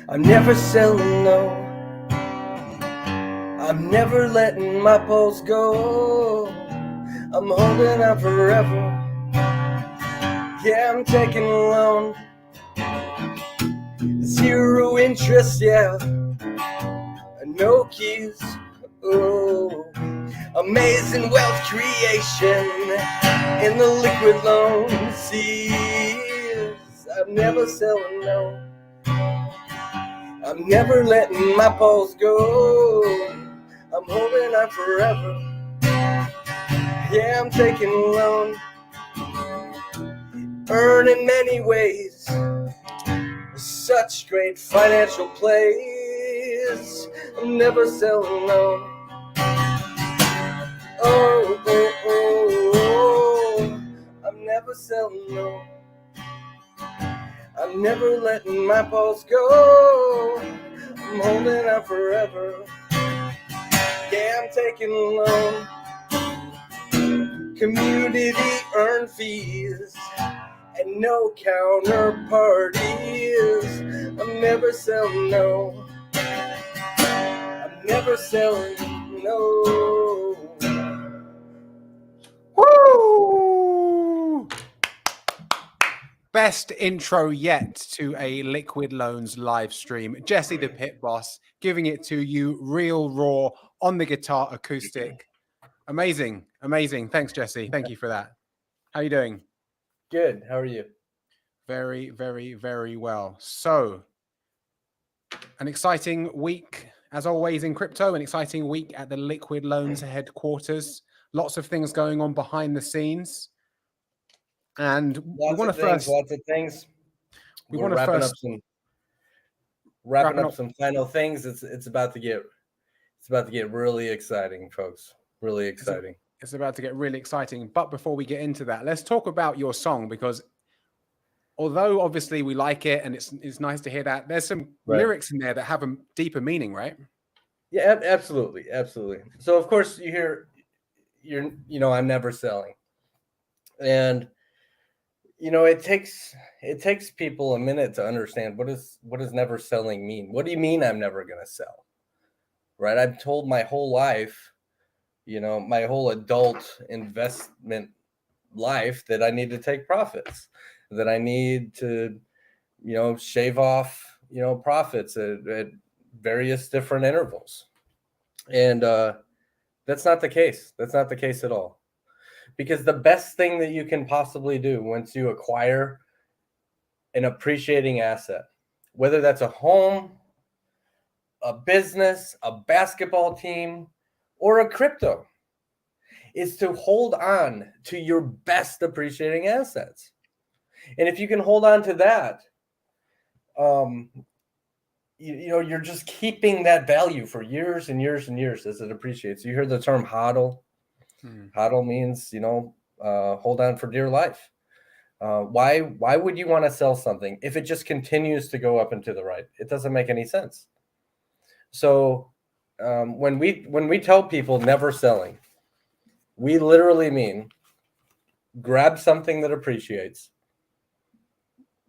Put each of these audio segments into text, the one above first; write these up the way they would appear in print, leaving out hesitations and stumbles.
I'm never selling, no. I'm never letting my pulse go. I'm holding out forever. Yeah, I'm taking a loan. Zero interest, yeah. No keys. Oh, amazing wealth creation in the liquid loan seas. I'm never selling, no. I'm never letting my pulse go. I'm holding on forever. Yeah, I'm taking a loan. Earn in many ways. Such great financial plays. I'm never selling, no. Oh, oh, oh, oh. I'm never selling, no. I'm never letting my pulse go. I'm holding out forever. Yeah, I'm taking a loan. Community earn fees and no counterparties. I'm never selling, no. I'm never selling, no. Woo! Best intro yet to a Liquid Loans live stream. Jesse the Pit Boss giving it to you real raw on the guitar acoustic. Amazing, amazing. Thanks, Jesse. Thank you for that. How are you doing? Good. How are you? Very, very, very well. So, an exciting week, as always, in crypto, an exciting week at the Liquid Loans headquarters. Lots of things going on behind the scenes. And lots of things. We're wrapping up some final things. It's about to get really exciting, folks. Really exciting. It's about to get really exciting. But before we get into that, let's talk about your song, because although obviously we like it and it's nice to hear that, there's some lyrics in there that have a deeper meaning, right? Yeah, absolutely, absolutely. So of course you hear, I'm never selling, and it takes people a minute to understand what does never selling mean. What do you mean I'm never going to sell? Right? I've told my whole life, my whole adult investment life, that I need to take profits, that I need to, shave off, profits at various different intervals. And that's not the case. That's not the case at all. Because the best thing that you can possibly do once you acquire an appreciating asset, whether that's a home, a business, a basketball team, or a crypto, is to hold on to your best appreciating assets. And if you can hold on to that, you're just keeping that value for years and years and years as it appreciates. You hear the term HODL. HODL means, hold on for dear life. Why would you want to sell something if it just continues to go up and to the right? It doesn't make any sense. So when we tell people never selling, we literally mean grab something that appreciates.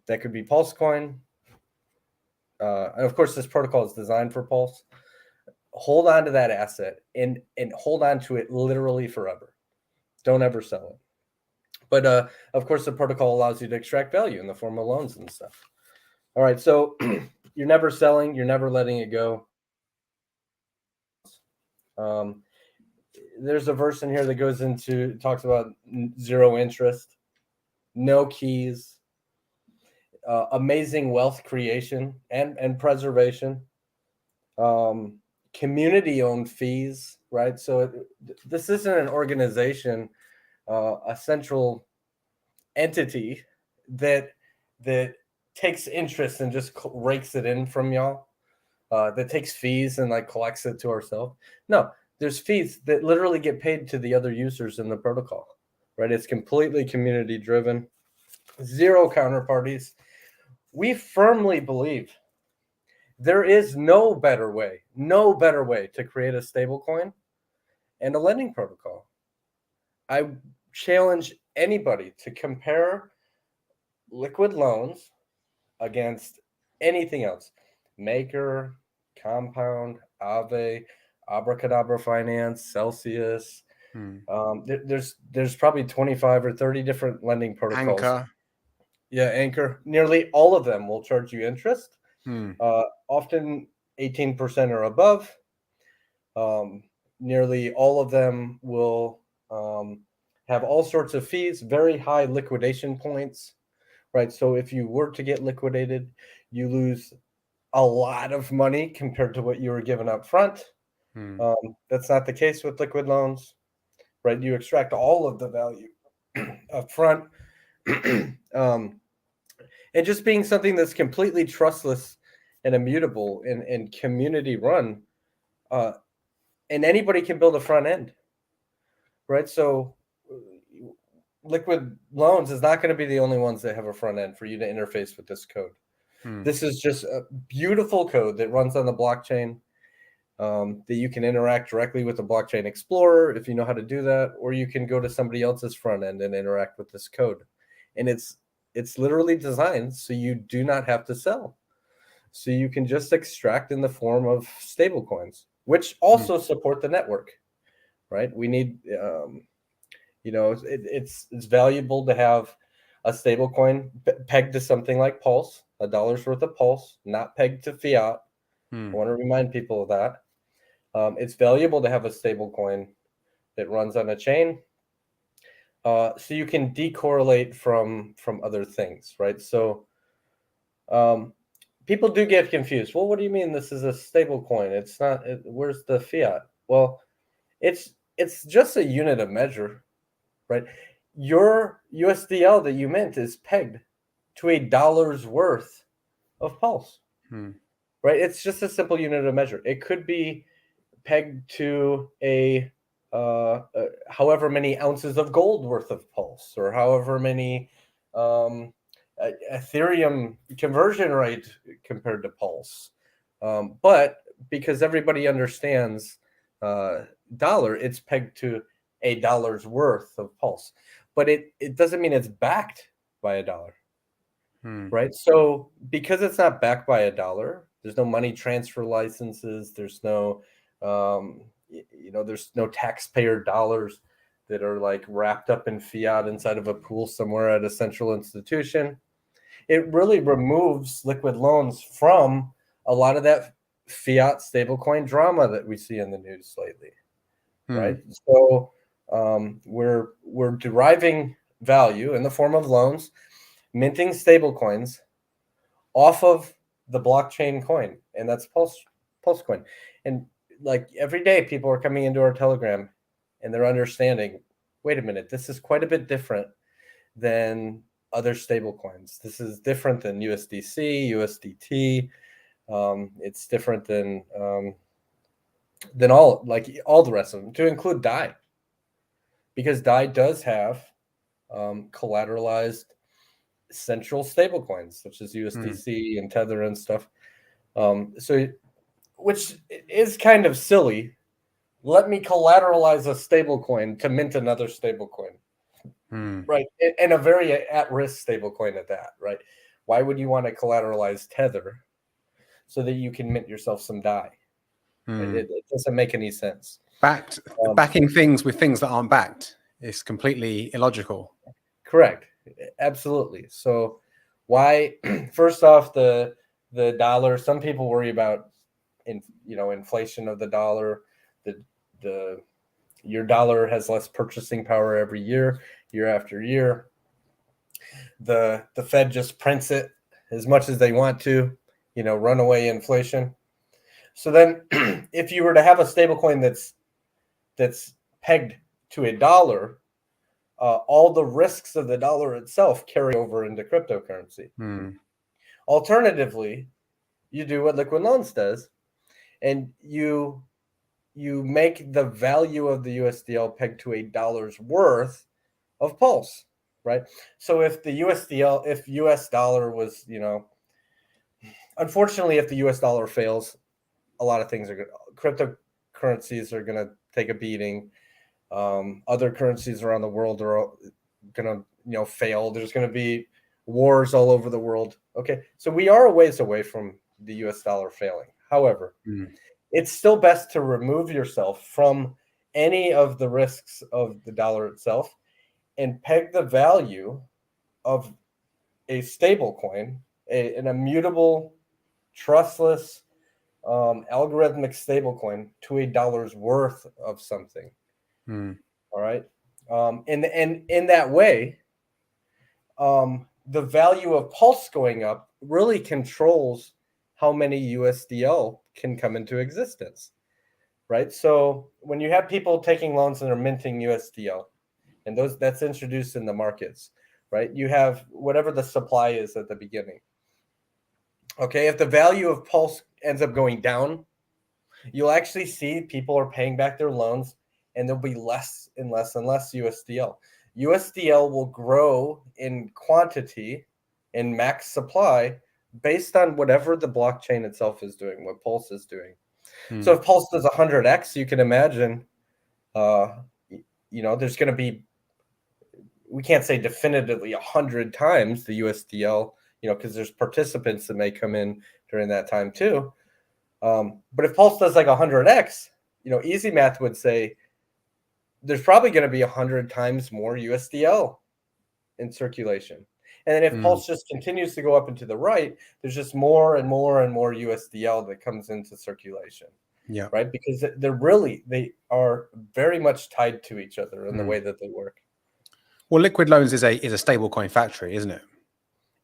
That could be Pulse coin. And of course, this protocol is designed for Pulse. Hold on to that asset and hold on to it literally forever. Don't ever sell it. But of course, the protocol allows you to extract value in the form of loans and stuff. All right, so you're never selling. You're never letting it go. There's a verse in here that talks about zero interest, no keys, amazing wealth creation and preservation, community-owned fees, right? So this isn't an organization, a central entity that takes interest and just rakes it in from y'all, that takes fees and like collects it to ourselves. No, there's fees that literally get paid to the other users in the protocol, right? It's completely community driven, zero counterparties. We firmly believe there is no better way to create a stable coin and a lending protocol. I challenge anybody to compare Liquid Loans against anything else. Maker, Compound, Aave, Abracadabra Finance, Celsius. There's probably 25 or 30 different lending protocols. Anchor. Yeah, Anchor. Nearly all of them will charge you interest, Hmm. often 18% or above. Nearly all of them will have all sorts of fees, very high liquidation points, right? So if you were to get liquidated, you lose a lot of money compared to what you were given up front. That's not the case with liquid loans, right? You extract all of the value up front. And just being something that's completely trustless and immutable and community run, and anybody can build a front end, right? So liquid loans is not going to be the only ones that have a front end for you to interface with this code. This is just a beautiful code that runs on the blockchain, that you can interact directly with the blockchain explorer if you know how to do that, or you can go to somebody else's front end and interact with this code. And it's literally designed so you do not have to sell. So you can just extract in the form of stable coins, which also support the network, right? We need, it's valuable to have a stable coin pegged to something like Pulse, $1 worth of Pulse, not pegged to fiat. I want to remind people of that. It's valuable to have a stable coin that runs on a chain, so you can decorrelate from other things, right? So people do get confused. Well, what do you mean this is a stable coin? It's not. Where's the fiat? Well, it's just a unit of measure, right? Your USDL that you mint is pegged to $1 worth of Pulse, right? It's just a simple unit of measure. It could be pegged to a however many ounces of gold worth of Pulse, or however many Ethereum conversion rate compared to Pulse. But because everybody understands dollar, it's pegged to $1 worth of Pulse. But it doesn't mean it's backed by $1, right? So because it's not backed by $1, there's no money transfer licenses. There's no there's no taxpayer dollars that are like wrapped up in fiat inside of a pool somewhere at a central institution. It really removes liquid loans from a lot of that fiat stablecoin drama that we see in the news lately, right? So we're deriving value in the form of loans, minting stablecoins off of the blockchain coin, and that's Pulse coin. And like every day, people are coming into our Telegram and they're understanding, wait a minute, this is quite a bit different than other stable coins. This is different than USDC, USDT. It's different than all the rest of them, to include DAI, because DAI does have collateralized central stable coins such as USDC and Tether and stuff. So, which is kind of silly. Let me collateralize a stable coin to mint another stable coin, right? And a very at-risk stable coin at that, right? Why would you want to collateralize Tether so that you can mint yourself some DAI? It doesn't make any sense. Backing things with things that aren't backed is completely illogical. Correct. Absolutely. So why, first off, the dollar, some people worry about inflation of the dollar. Your dollar has less purchasing power every year after year. The Fed just prints it as much as they want to, runaway inflation. So then if you were to have a stable coin that's pegged to $1, all the risks of the dollar itself carry over into cryptocurrency. Alternatively, you do what Liquid Loans does, and you make the value of the USDL pegged to $1 worth of Pulse, right? So if the USDL, if US dollar was, unfortunately, if the US dollar fails, a lot of things are cryptocurrencies are going to take a beating. Other currencies around the world are going to fail. There's going to be wars all over the world. Okay, so we are a ways away from the US dollar failing. However, Mm. it's still best to remove yourself from any of the risks of the dollar itself and peg the value of a stable coin, an immutable, trustless, algorithmic stable coin to a dollar's worth of something. Mm. All right. And in that way, the value of Pulse going up really controls how many USDL can come into existence, right? So when you have people taking loans and are minting USDL, and that's introduced in the markets, right? You have whatever the supply is at the beginning. Okay, if the value of Pulse ends up going down, you'll actually see people are paying back their loans, and there'll be less and less and less USDL. USDL will grow in quantity in max supply based on whatever the blockchain itself is doing, what Pulse is doing. So if Pulse does 100x, you can imagine, there's going to be, we can't say definitively 100 times the USDL, because there's participants that may come in during that time too. But if Pulse does like 100x, easy math would say there's probably going to be 100 times more USDL in circulation. And then if Pulse just continues to go up and to the right, there's just more and more and more USDL that comes into circulation. Yeah. Right. Because they are very much tied to each other in the way that they work. Well, Liquid Loans is a stablecoin factory, isn't it?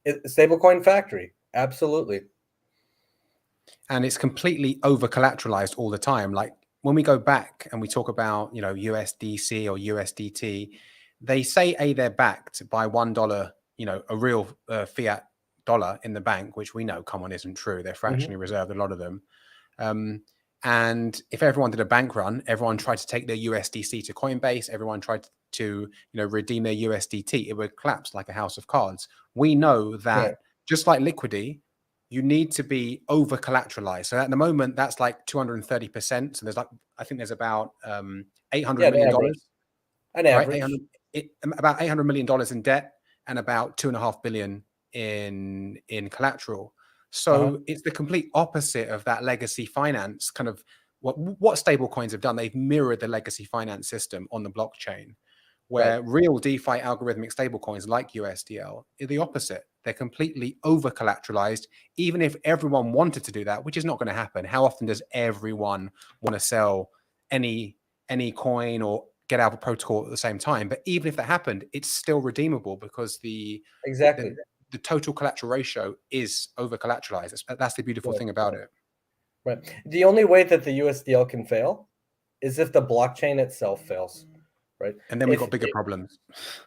It's a stablecoin factory. Absolutely. And it's completely over collateralized all the time. Like when we go back and we talk about, USDC or USDT, they say they're backed by $1, a real fiat dollar in the bank, which we know, come on, isn't true. They're fractionally reserved, a lot of them. And if everyone did a bank run, everyone tried to take their USDC to Coinbase, everyone tried to, redeem their USDT, it would collapse like a house of cards. We know that just like Liquidity, you need to be over collateralized. So at the moment, that's like 230%. So I think there's about $800 million. An average. About $800 million in debt and about $2.5 billion in collateral. So it's the complete opposite of that legacy finance kind of what stable coins have done. They've mirrored the legacy finance system on the blockchain, where real DeFi algorithmic stable coins like USDL are the opposite. They're completely over collateralized. Even if everyone wanted to do that, which is not going to happen. How often does everyone want to sell any coin or get out of a protocol at the same time? But even if that happened, it's still redeemable because the total collateral ratio is over collateralized. That's the beautiful thing about it. Right. The only way that the USDL can fail is if the blockchain itself fails. Right. And then we've got bigger problems.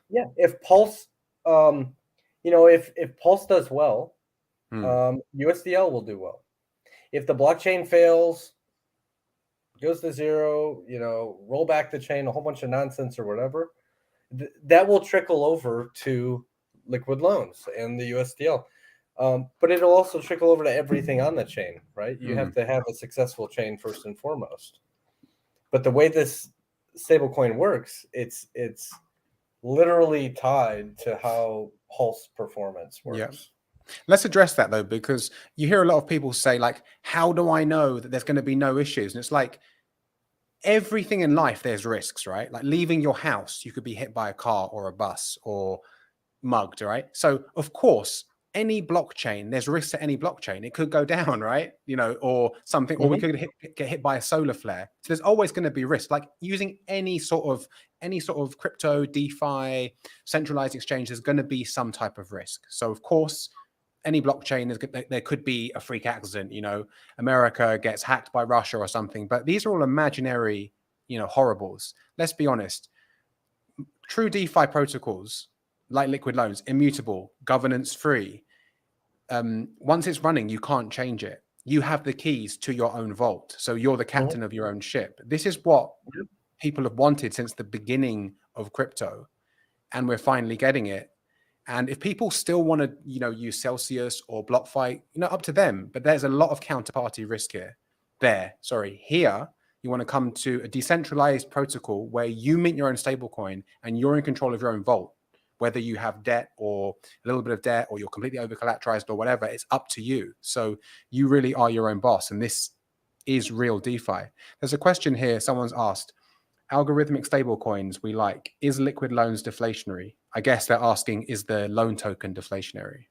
Yeah. If Pulse, if Pulse does well, USDL will do well. If the blockchain fails, goes to zero, roll back the chain, a whole bunch of nonsense or whatever, that will trickle over to Liquid Loans and the USDL. But it'll also trickle over to everything on the chain, right? You have to have a successful chain first and foremost. But the way this stablecoin works, it's literally tied to how Pulse performance works. Yeah. Let's address that though, because you hear a lot of people say, like, how do I know that there's going to be no issues? And it's like everything in life, there's risks, right? Like leaving your house, you could be hit by a car or a bus or mugged, right? So of course, any blockchain, there's risks to any blockchain. It could go down, right? Or something, or we could get hit by a solar flare. So there's always going to be risk. Like using any sort of crypto, DeFi, centralized exchange, there's going to be some type of risk. So of course, any blockchain, there could be a freak accident. America gets hacked by Russia or something. But these are all imaginary, horribles. Let's be honest. True DeFi protocols like Liquid Loans, immutable, governance free. Once it's running, you can't change it. You have the keys to your own vault. So you're the captain of your own ship. This is what people have wanted since the beginning of crypto. And we're finally getting it. And if people still want to, use Celsius or BlockFi, up to them. But there's a lot of counterparty risk here. Here, you want to come to a decentralized protocol where you mint your own stablecoin and you're in control of your own vault, whether you have debt or a little bit of debt, or you're completely over collateralized or whatever. It's up to you. So you really are your own boss, and this is real DeFi. There's a question here. Someone's asked, algorithmic stablecoins we like, is liquid loans deflationary? I guess they're asking, is the loan token deflationary?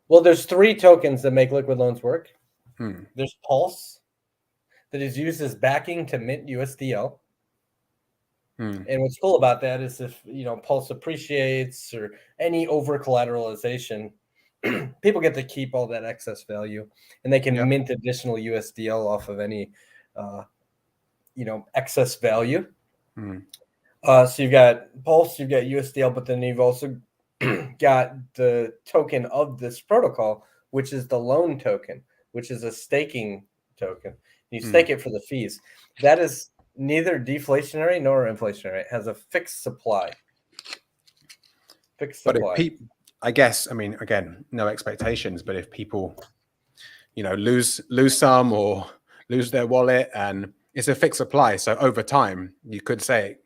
Well, there's 3 tokens that make liquid loans work. There's Pulse, that is used as backing to mint USDL. And what's cool about that is if, you know, Pulse appreciates or any over collateralization, people get to keep all that excess value, and they can mint additional USDL off of any, you know, excess value. So you've got Pulse, you've got USDL, but then you've also got the token of this protocol, which is the loan token, which is a staking token. You stake it for the fees. That is neither deflationary nor inflationary. It has a fixed supply. Fixed supply. But if I guess, I mean, again, no expectations, but if people, you know, lose some or lose their wallet, and it's a fixed supply, so over time you could say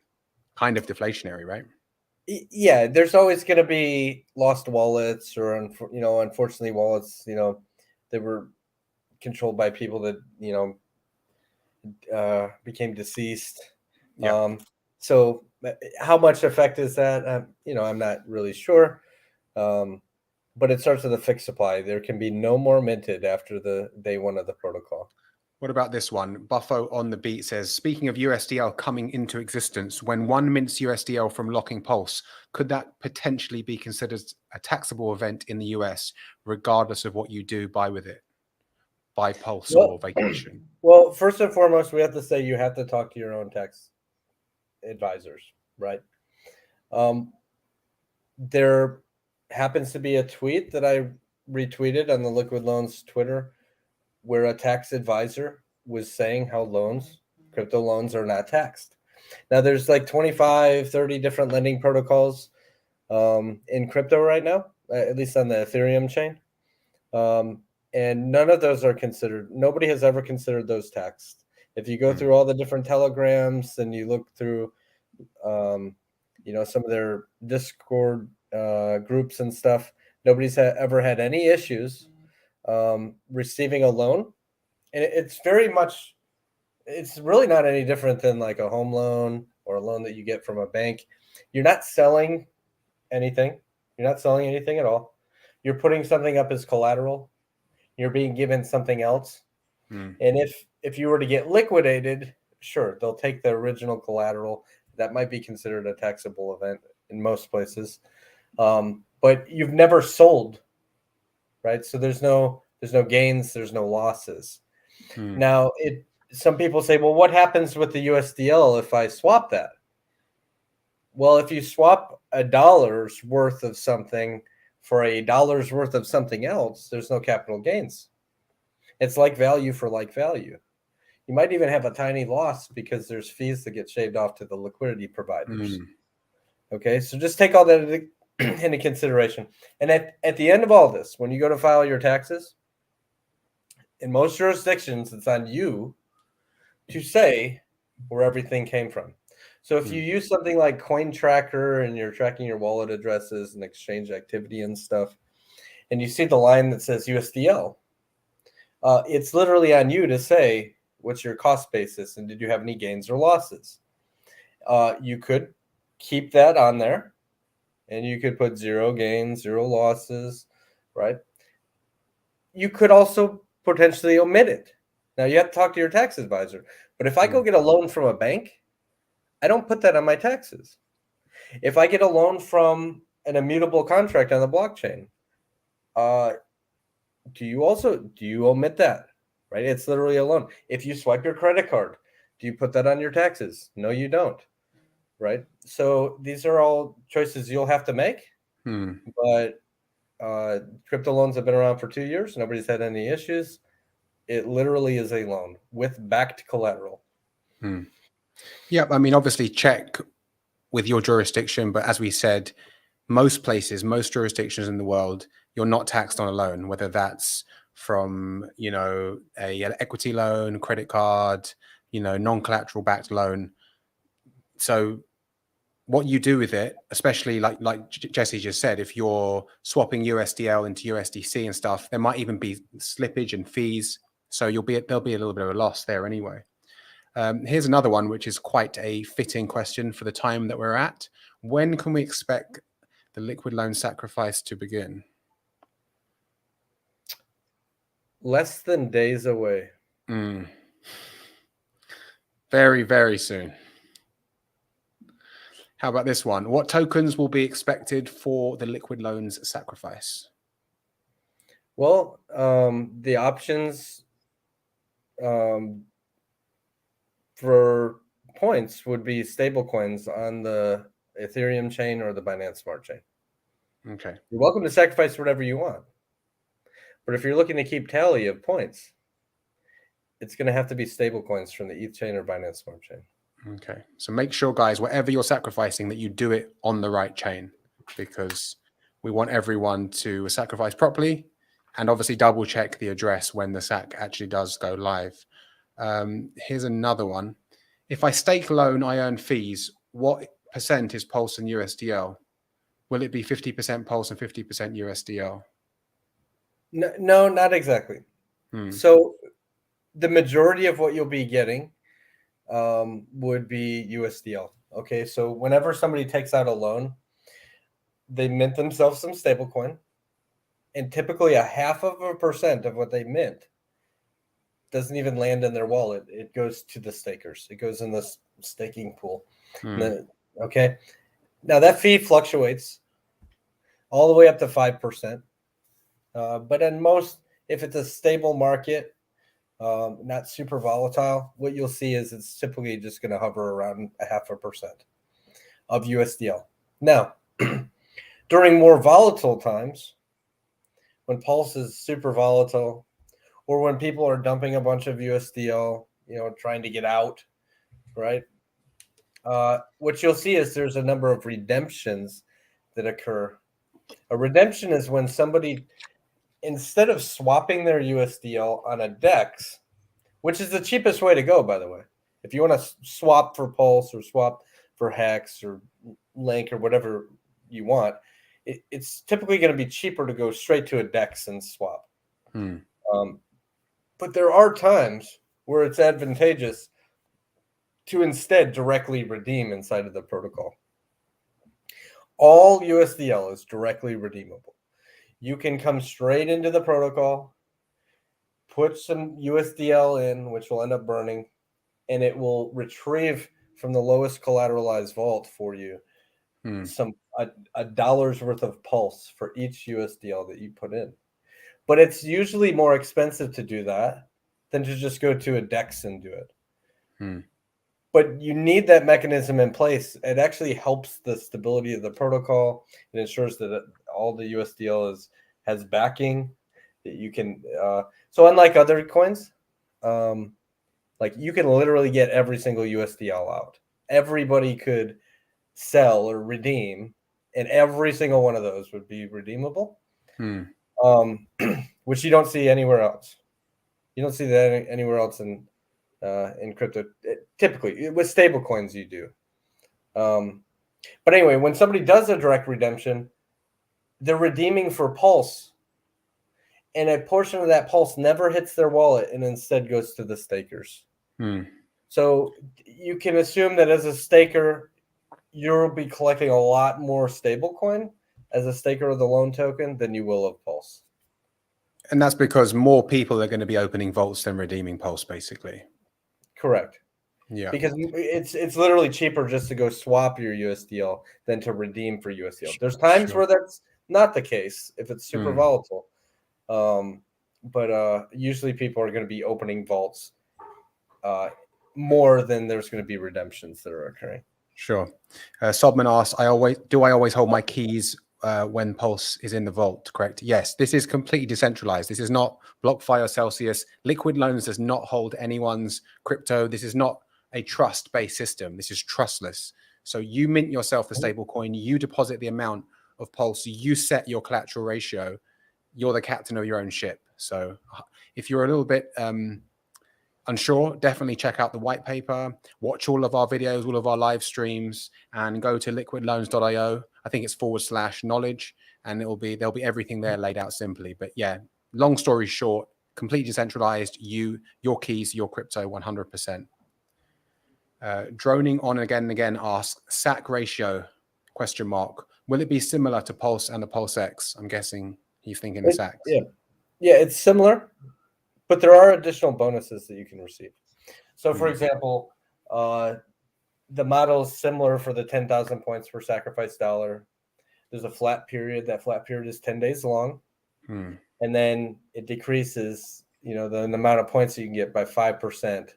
kind of deflationary, right? Yeah, there's always going to be lost wallets, or, you know, unfortunately wallets, you know, that were controlled by people that, you know, became deceased. So how much effect is that? You know, I'm not really sure. But it starts with a fixed supply. There can be no more minted after the day 1 of the protocol. What about this one? Buffo on the beat says, speaking of USDL coming into existence, when one mints USDL from locking Pulse, could that potentially be considered a taxable event in the US, regardless of what you do with it? Buy Pulse or vacation? Well, first and foremost, we have to say you have to talk to your own tax advisors, right? There happens to be a tweet that I retweeted on the Liquid Loans Twitter, where a tax advisor was saying how crypto loans are not taxed. Now there's like 25, 30 different lending protocols in crypto right now, at least on the Ethereum chain. And none of those are considered, nobody has ever considered those taxed. If you go through all the different telegrams and you look through, you know, some of their Discord groups and stuff, nobody's ever had any issues receiving a loan. And it's really not any different than like a home loan or a loan that you get from a bank. You're not selling anything. You're not selling anything at all. You're putting something up as collateral. You're being given something else. And if you were to get liquidated, sure, they'll take the original collateral. That might be considered a taxable event in most places. But you've never sold, right? So there's no gains, there's no losses. Now, some people say, well, what happens with the USDL if I swap that? Well, if you swap $1 worth of something for $1 worth of something else, there's no capital gains. It's like value for like value. You might even have a tiny loss because there's fees that get shaved off to the liquidity providers. Okay, so just take all that into consideration. And at the end of all this, when you go to file your taxes, in most jurisdictions, it's on you to say where everything came from. So if you use something like Coin Tracker and you're tracking your wallet addresses and exchange activity and stuff, and you see the line that says USDL, it's literally on you to say what's your cost basis and did you have any gains or losses. You could keep that on there, and you could put 0 gains, 0 losses, right? You could also potentially omit it. Now you have to talk to your tax advisor. But if I go get a loan from a bank, I don't put that on my taxes. If I get a loan from an immutable contract on the blockchain, do you omit that? Right? It's literally a loan. If you swipe your credit card, do you put that on your taxes? No, you don't. Right? So these are all choices you'll have to make. But crypto loans have been around for 2 years. Nobody's had any issues. It literally is a loan with backed collateral. Yeah, I mean, obviously check with your jurisdiction, but as we said, most jurisdictions in the world, you're not taxed on a loan, whether that's from, you know, an equity loan, credit card, you know, non-collateral backed loan. So what you do with it, especially like Jesse just said, if you're swapping USDL into USDC and stuff, there might even be slippage and fees. So there'll be a little bit of a loss there anyway. Here's another one, which is quite a fitting question for the time that we're at. When can we expect the liquid loan sacrifice to begin? Less than days away. Very, very soon. How about this one? What tokens will be expected for the liquid loans sacrifice? Well, the options for points would be stable coins on the Ethereum chain or the Binance Smart Chain. Okay. You're welcome to sacrifice whatever you want. But if you're looking to keep tally of points, it's going to have to be stable coins from the ETH chain or Binance Smart Chain. Okay. So make sure, guys, whatever you're sacrificing, that you do it on the right chain, because we want everyone to sacrifice properly, and obviously double check the address when the sack actually does go live. Here's another one. If I stake loan, I earn fees. What percent is Pulse and USDL? Will it be 50% Pulse and 50% USDL? No, not exactly. So the majority of what you'll be getting would be USDL. Okay, so whenever somebody takes out a loan, they mint themselves some stablecoin, and typically 0.5% of what they mint doesn't even land in their wallet. It goes to the stakers. It goes in the staking pool. Okay, now that fee fluctuates all the way up to 5%. But in most, if it's a stable market, not super volatile, what you'll see is it's typically just going to hover around 0.5% of USDL. Now, during more volatile times, when Pulse is super volatile, or when people are dumping a bunch of USDL, trying to get out, right? What you'll see is there's a number of redemptions that occur. A redemption is when somebody, instead of swapping their USDL on a DEX, which is the cheapest way to go, by the way. If you want to swap for Pulse or swap for Hex or Link or whatever you want, it's typically going to be cheaper to go straight to a DEX and swap. But there are times where it's advantageous to instead directly redeem inside of the protocol. All USDL is directly redeemable. You can come straight into the protocol, put some USDL in, which will end up burning, and it will retrieve from the lowest collateralized vault for you a dollar's worth of Pulse for each USDL that you put in. But it's usually more expensive to do that than to just go to a DEX and do it. But you need that mechanism in place. It actually helps the stability of the protocol. It ensures that all the USDL has backing. That you can. So unlike other coins, like you can literally get every single USDL out. Everybody could sell or redeem, and every single one of those would be redeemable. Which you don't see anywhere else. You don't see that anywhere else in crypto. Typically, with stable coins, you do. But anyway, when somebody does a direct redemption, they're redeeming for Pulse, and a portion of that Pulse never hits their wallet and instead goes to the stakers. So you can assume that as a staker, you'll be collecting a lot more stablecoin as a staker of the loan token than you will of Pulse. And that's because more people are going to be opening vaults than redeeming Pulse, basically. Correct. Yeah. Because it's literally cheaper just to go swap your USDL than to redeem for USDL. There's times where that's not the case if it's super volatile. But usually people are going to be opening vaults more than there's going to be redemptions that are occurring. Sure. Sobman asks, I always hold my keys when Pulse is in the vault, correct? Yes, this is completely decentralized. This is not BlockFi or Celsius. Liquid Loans does not hold anyone's crypto. This is not a trust-based system. This is trustless. So you mint yourself the stable coin, you deposit the amount of Pulse, you set your collateral ratio, you're the captain of your own ship. So if you're a little bit unsure, definitely check out the white paper, watch all of our videos, all of our live streams, and go to liquidloans.io. I think it's /knowledge, and there'll be everything there laid out simply. But yeah, long story short, completely decentralized, your keys, your crypto, 100%. Droning on again and again asks, SAC ratio, ? Will it be similar to Pulse and the Pulse X? I'm guessing he's thinking the SACs. Yeah, it's similar, but there are additional bonuses that you can receive. So, for example, the model is similar for the 10,000 points per sacrifice dollar. There's a flat period. That flat period is 10 days long. And then it decreases, the amount of points that you can get by 5%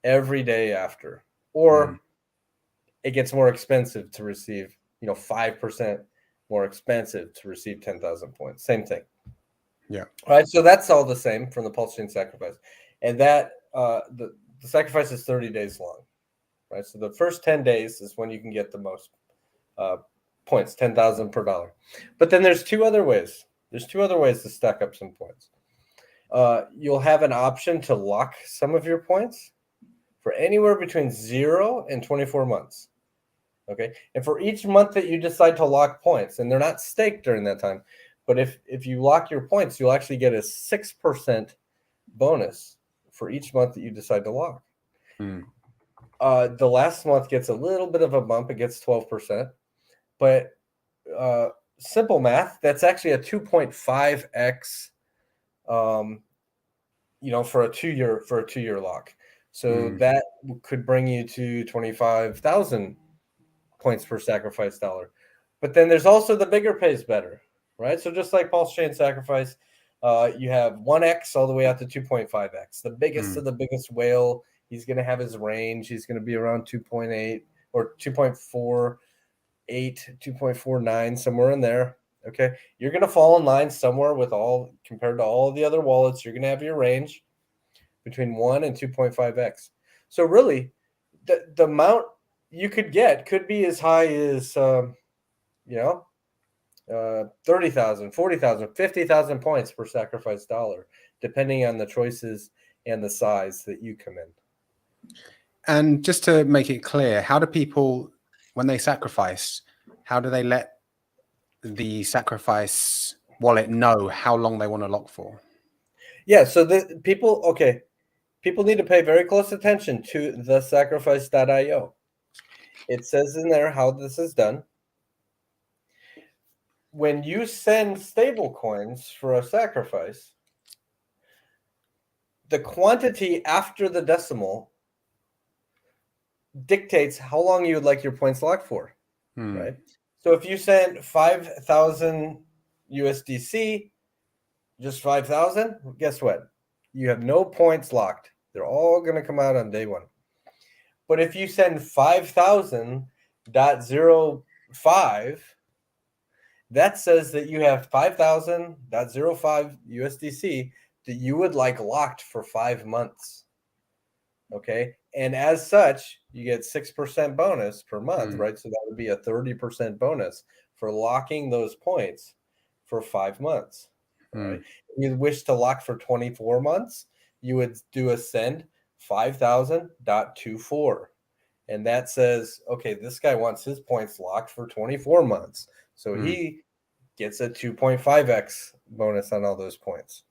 every day after. Or it gets more expensive to receive, 5% more expensive to receive 10,000 points. Same thing. Yeah. All right. So that's all the same from the Pulse Chain sacrifice. And that the sacrifice is 30 days long. Right. So the first 10 days is when you can get the most points, 10,000 per dollar. But then there's two other ways. There's two other ways to stack up some points. You'll have an option to lock some of your points for anywhere between 0 and 24 months. Okay. And for each month that you decide to lock points, and they're not staked during that time, but if you lock your points, you'll actually get a 6% bonus for each month that you decide to lock. The last month gets a little bit of a bump. It gets 12%. But simple math, that's actually a 2.5x, for a 2-year lock. So that could bring you to 25,000 points per sacrifice dollar. But then there's also the bigger pays better, right? So just like Pulse Chain sacrifice, you have 1x all the way out to 2.5x. The biggest of the biggest whale, he's going to have his range. He's going to be around 2.8 or 2.48, 2.49, somewhere in there. Okay. You're going to fall in line somewhere compared to all the other wallets. You're going to have your range between 1 and 2.5x. So really, the amount you could get could be as high as, 30,000, 40,000, 50,000 points per sacrifice dollar, depending on the choices and the size that you come in. And just to make it clear, how do people, when they sacrifice, how do they let the sacrifice wallet know how long they want to lock for? Yeah, so people need to pay very close attention to the sacrifice.io. It says in there how this is done. When you send stable coins for a sacrifice, the quantity after the decimal dictates how long you would like your points locked for, right? So if you send 5,000 USDC, just 5,000, guess what? You have no points locked. They're all going to come out on day one. But if you send 5,000.05, that says that you have 5,000.05 USDC that you would like locked for 5 months. Okay. And as such, you get 6% bonus per month, right? So that would be a 30% bonus for locking those points for 5 months. Right. If you wish to lock for 24 months, you would do a send 5,000.24. And that says, okay, this guy wants his points locked for 24 months. So he gets a 2.5x bonus on all those points.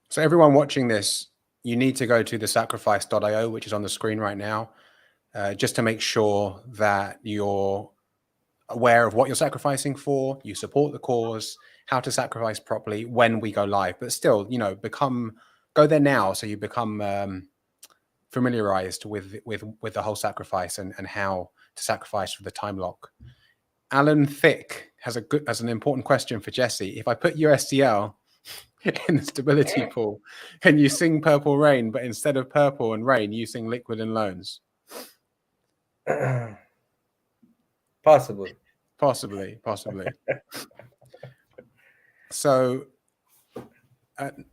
So everyone watching this, you need to go to the sacrifice.io, which is on the screen right now, just to make sure that you're aware of what you're sacrificing for, you support the cause, how to sacrifice properly when we go live. But still, go there now so you become familiarized with the whole sacrifice and how to sacrifice for the time lock. Alan Thick has an important question for Jesse. If I put USDL in the stability pool, can you sing Purple Rain, but instead of purple and rain, you sing liquid and loans? Possibly. So,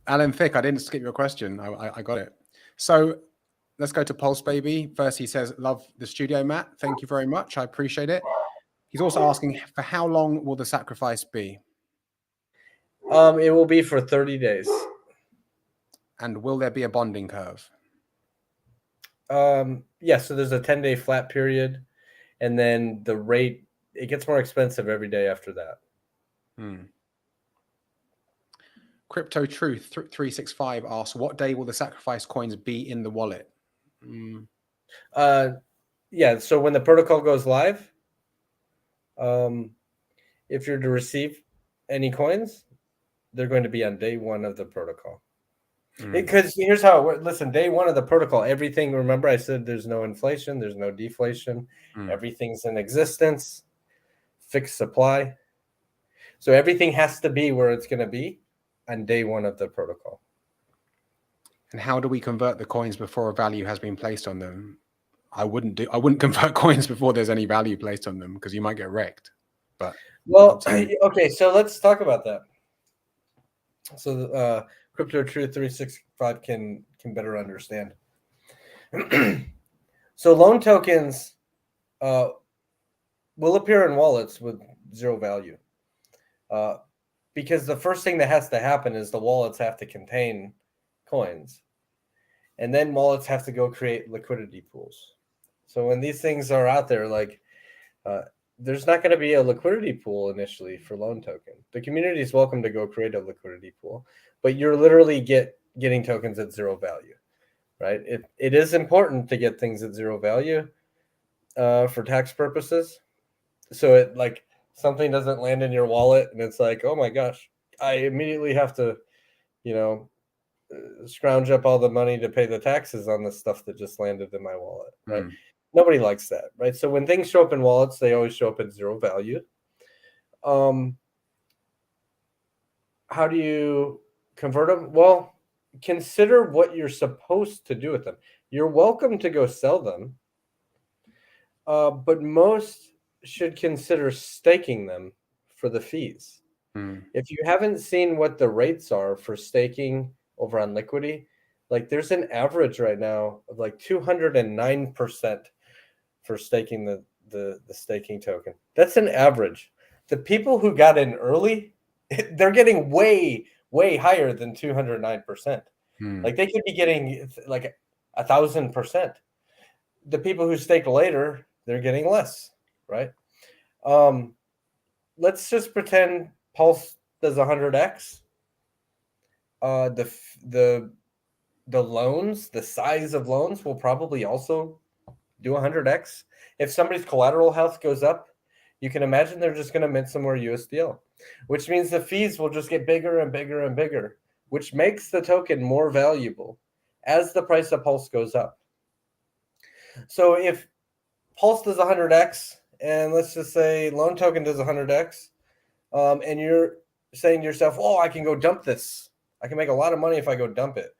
Alan Thick, I didn't skip your question. I got it. So let's go to Pulse Baby. First, he says, love the studio, Matt. Thank you very much. I appreciate it. He's also asking, for how long will the sacrifice be? It will be for 30 days. And will there be a bonding curve? Yeah, so there's a 10-day flat period, and then the rate, it gets more expensive every day after that. Crypto Truth 365 asks, what day will the sacrifice coins be in the wallet? Yeah, so when the protocol goes live, if you're to receive any coins, they're going to be on day one of the protocol. Because here's how it works. Listen, day one of the protocol, everything, remember I said there's no inflation, there's no deflation, everything's in existence, fixed supply. So everything has to be where it's going to be on day one of the protocol. And how do we convert the coins before a value has been placed on them? I wouldn't convert coins before there's any value placed on them, because you might get wrecked. But well, okay, so let's talk about that. So Crypto Truth 365 can better understand. So loan tokens will appear in wallets with zero value, because the first thing that has to happen is the wallets have to contain coins, and then wallets have to go create liquidity pools. So when these things are out there, like there's not going to be a liquidity pool initially for loan token. The community is welcome to go create a liquidity pool, but you're literally getting tokens at zero value, right? It is important to get things at zero value for tax purposes. So it, like, something doesn't land in your wallet and it's like, oh my gosh, I immediately have to, scrounge up all the money to pay the taxes on the stuff that just landed in my wallet, right? Nobody likes that, right? So when things show up in wallets, they always show up at zero value. How do you convert them? Well, consider what you're supposed to do with them. You're welcome to go sell them, but most should consider staking them for the fees. If you haven't seen what the rates are for staking over on Liquidity, like there's an average right now of like 209% for staking the staking token. That's an average. The people who got in early, they're getting way higher than 209%. Like they could be getting like 1,000%. The people who staked later, they're getting less, right? Let's just pretend Pulse does 100x. The loans, the size of loans will probably also do 100x. If somebody's collateral health goes up, you can imagine they're just going to mint some more USDL, which means the fees will just get bigger and bigger and bigger, which makes the token more valuable as the price of Pulse goes up. So if Pulse does 100x, and let's just say loan token does 100x, and you're saying to yourself, oh, I can go dump this. I can make a lot of money if I go dump it.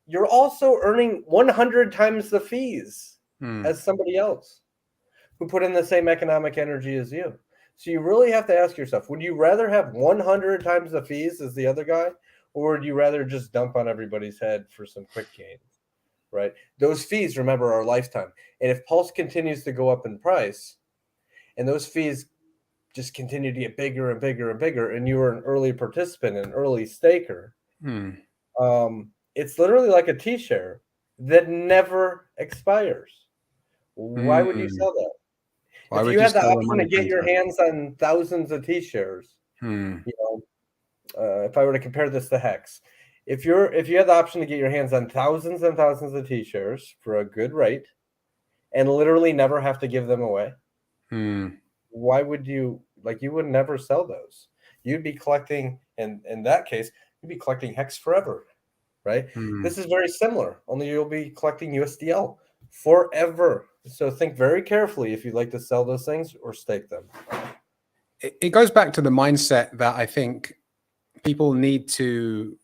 You're also earning 100 times the fees as somebody else who put in the same economic energy as you. So you really have to ask yourself, would you rather have 100 times the fees as the other guy, or would you rather just dump on everybody's head for some quick gains, right? Those fees, remember, are lifetime. And if Pulse continues to go up in price and those fees just continue to get bigger and bigger and bigger, and you are an early participant, an early staker, it's literally like a T-share that never expires. Why would you sell that? Why if would you had the sell option to get your hands on thousands of T-shares, if I were to compare this to Hex, if you had the option to get your hands on thousands and thousands of T-shares for a good rate and literally never have to give them away, why would you, like, you would never sell those? You'd be collecting, and in that case, you'd be collecting Hex forever, right? This is very similar, only you'll be collecting USDL forever. So think very carefully if you'd like to sell those things or stake them. It goes back to the mindset that I think people need to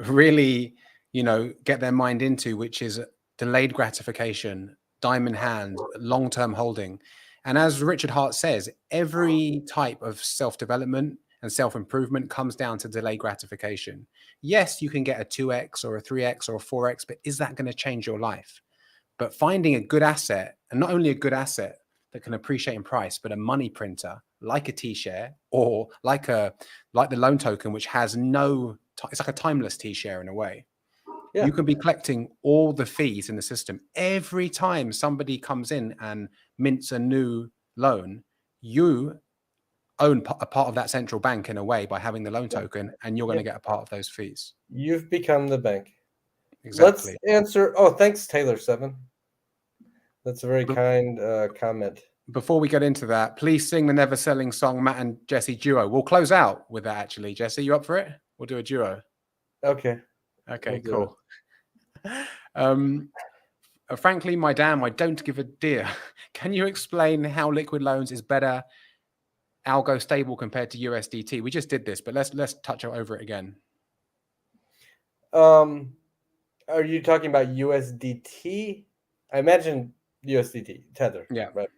really, get their mind into, which is delayed gratification, diamond hand, long-term holding. And as Richard Hart says, every type of self-development and self-improvement comes down to delayed gratification. Yes, you can get a 2x or a 3x or a 4x, but is that going to change your life? But finding a good asset, and not only a good asset that can appreciate in price, but a money printer like a T-share or like the loan token, which has no it's like a timeless T share in a way. Yeah. You can be collecting all the fees in the system. Every time somebody comes in and mints a new loan, you own a part of that central bank in a way by having the loan token, and you're going to get a part of those fees. You've become the bank. Exactly. Let's answer. Oh, thanks, Taylor7. That's a very kind comment. Before we get into that, please sing the Never Selling song, Matt and Jesse duo. We'll close out with that, actually. Jesse, you up for it? We'll do a duo. Okay. Okay, cool. Frankly, my damn, I don't give a dear. Can you explain how liquid loans is better algo stable compared to USDT? We just did this, but let's touch over it again. Are you talking about USDT? I imagine USDT Tether. Yeah. Right.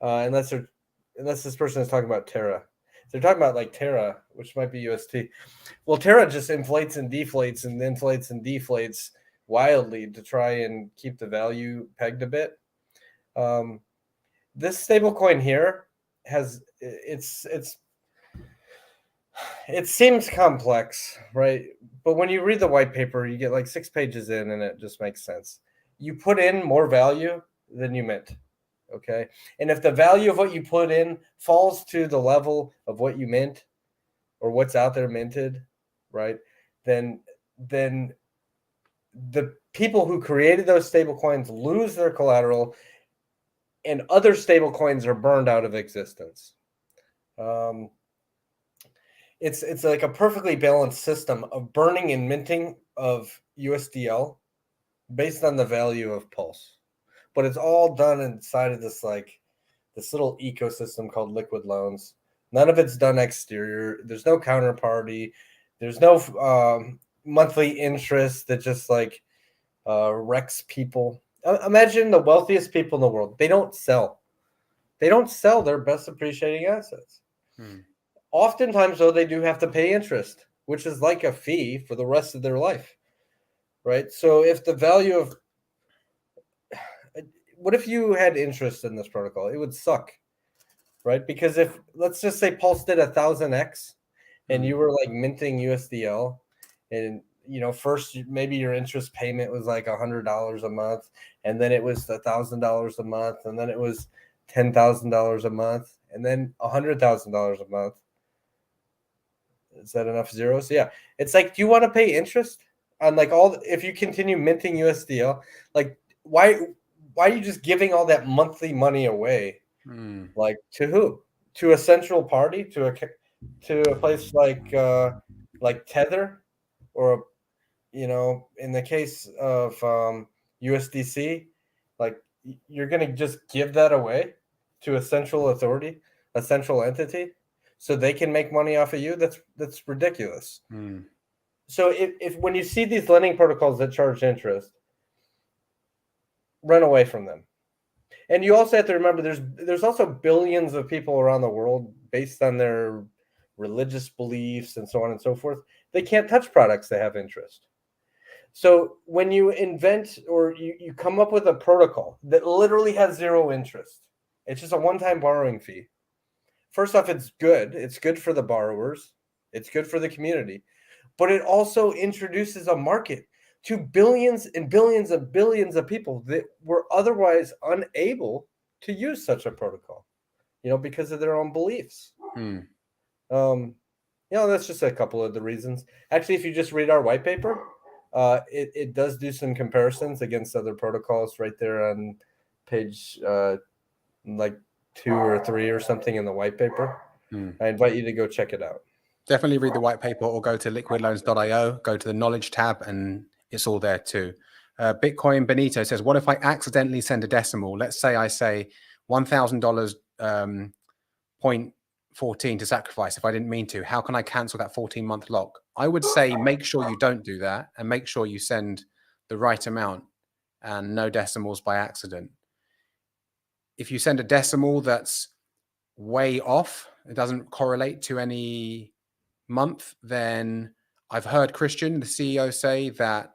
Unless this person is talking about Terra. If they're talking about like Terra, which might be UST. Well, Terra just inflates and deflates and inflates and deflates wildly to try and keep the value pegged a bit. This stable coin here has it seems complex, right? But when you read the white paper, you get like 6 pages in and it just makes sense. You put in more value than you mint. Okay. And if the value of what you put in falls to the level of what you mint or what's out there minted, right? Then the people who created those stable coins lose their collateral and other stable coins are burned out of existence. It's like a perfectly balanced system of burning and minting of USDL based on the value of Pulse. But it's all done inside of this little ecosystem called liquid loans. None of it's done exterior. There's no counterparty. There's no monthly interest that just wrecks people. Imagine the wealthiest people in the world. They don't sell. They don't sell their best appreciating assets. Oftentimes, though, they do have to pay interest, which is like a fee for the rest of their life, right? So if the value of what if you had interest in this protocol? It would suck, right? Because if let's just say Pulse did 1000x and you were like minting USDL and first maybe your interest payment was like $100 a month, and then it was $1,000 a month, and then it was $10,000 a month, and then $100,000 a month. Is that enough zeros? Yeah. It's like, do you want to pay interest on if you continue minting USDL? Like, why are you just giving all that monthly money away? Like, to who? To a central party? To a place like Tether, or in the case of USDC, like you're gonna just give that away to a central authority, a central entity, so they can make money off of you? That's ridiculous. So if when you see these lending protocols that charge interest, run away from them. And you also have to remember there's also billions of people around the world, based on their religious beliefs and so on and so forth, they can't touch products that have interest. So when you invent or you come up with a protocol that literally has zero interest, it's just a one-time borrowing fee. First off, it's good. It's good for the borrowers. It's good for the community. But it also introduces a market to billions and billions and billions of people that were otherwise unable to use such a protocol, because of their own beliefs. That's just a couple of the reasons. Actually, if you just read our white paper, it does do some comparisons against other protocols right there on page 2 or 3 or something in the white paper. I invite you to go check it out. Definitely read the white paper, or go to liquidloans.io, go to the knowledge tab, and it's all there too. Bitcoin Benito says, what if I accidentally send a decimal? Let's say I say $1,000 0.14 to sacrifice if I didn't mean to. How can I cancel that 14-month lock? I would say make sure you don't do that, and make sure you send the right amount and no decimals by accident. If you send a decimal that's way off, it doesn't correlate to any month, then I've heard Christian, the CEO, say that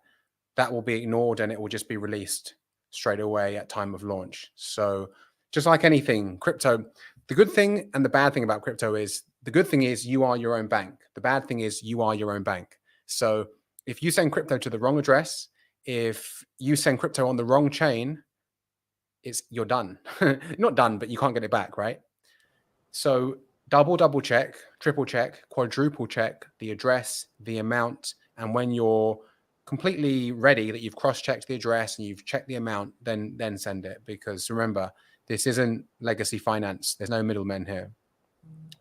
will be ignored and it will just be released straight away at time of launch. So just like anything, crypto, the good thing and the bad thing about crypto is, the good thing is you are your own bank. The bad thing is you are your own bank. So if you send crypto to the wrong address, if you send crypto on the wrong chain, you're done. Not done, but you can't get it back, right? So double check, triple check, quadruple check the address, the amount, and when you're completely ready that you've cross-checked the address and you've checked the amount, then send it. Because remember, this isn't legacy finance. There's no middlemen here.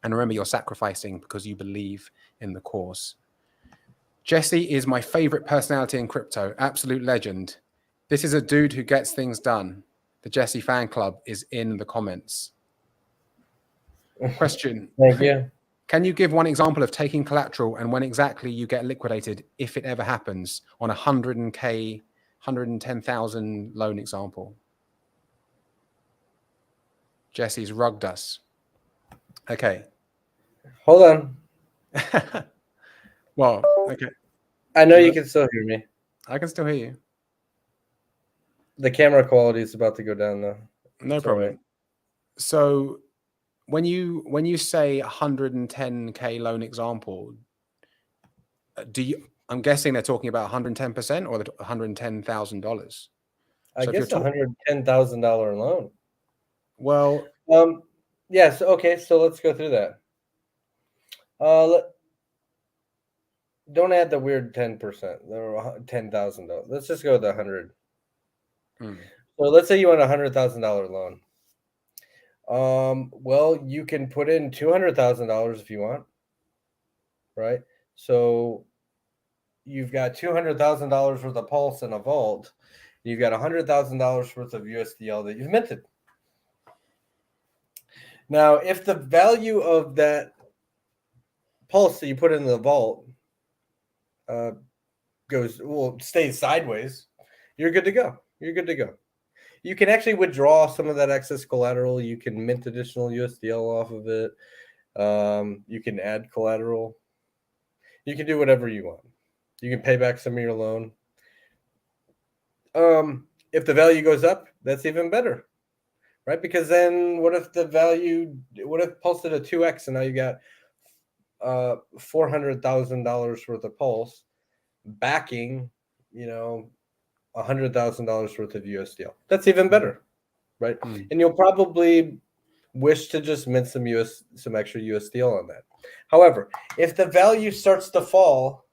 And remember, you're sacrificing because you believe in the cause. Jesse is my favorite personality in crypto. Absolute legend. This is a dude who gets things done. The Jesse fan club is in the comments. Question. Thank you. Can you give one example of taking collateral and when exactly you get liquidated, if it ever happens, on a 110,000 loan example? Jesse's rugged us. Okay. Hold on. Well, okay. I know you can still hear me. I can still hear you. The camera quality is about to go down though. No problem. Right. So when you say 110K loan example, I'm guessing they're talking about 110% or $110,000? I guess $110,000 loan. Well, yes. Okay. So let's go through that. Don't add the weird 10%. There were $10,000. Let's just go with 100. So let's say you want $100,000 loan. Well, you can put in $200,000 if you want, right? So you've got $200,000 worth of pulse in a vault. You've got $100,000 worth of USDL that you've minted. Now, if the value of that pulse that you put in the vault stays sideways, you're good to go. You're good to go. You can actually withdraw some of that excess collateral. You can mint additional USDL off of it. You can add collateral. You can do whatever you want. You can pay back some of your loan. If the value goes up, that's even better, right? Because then what if Pulse did a 2x and now you got $400,000 worth of Pulse backing, $100,000 worth of USDL. That's even better, right? And you'll probably wish to just mint some extra USDL on that. However, if the value starts to fall,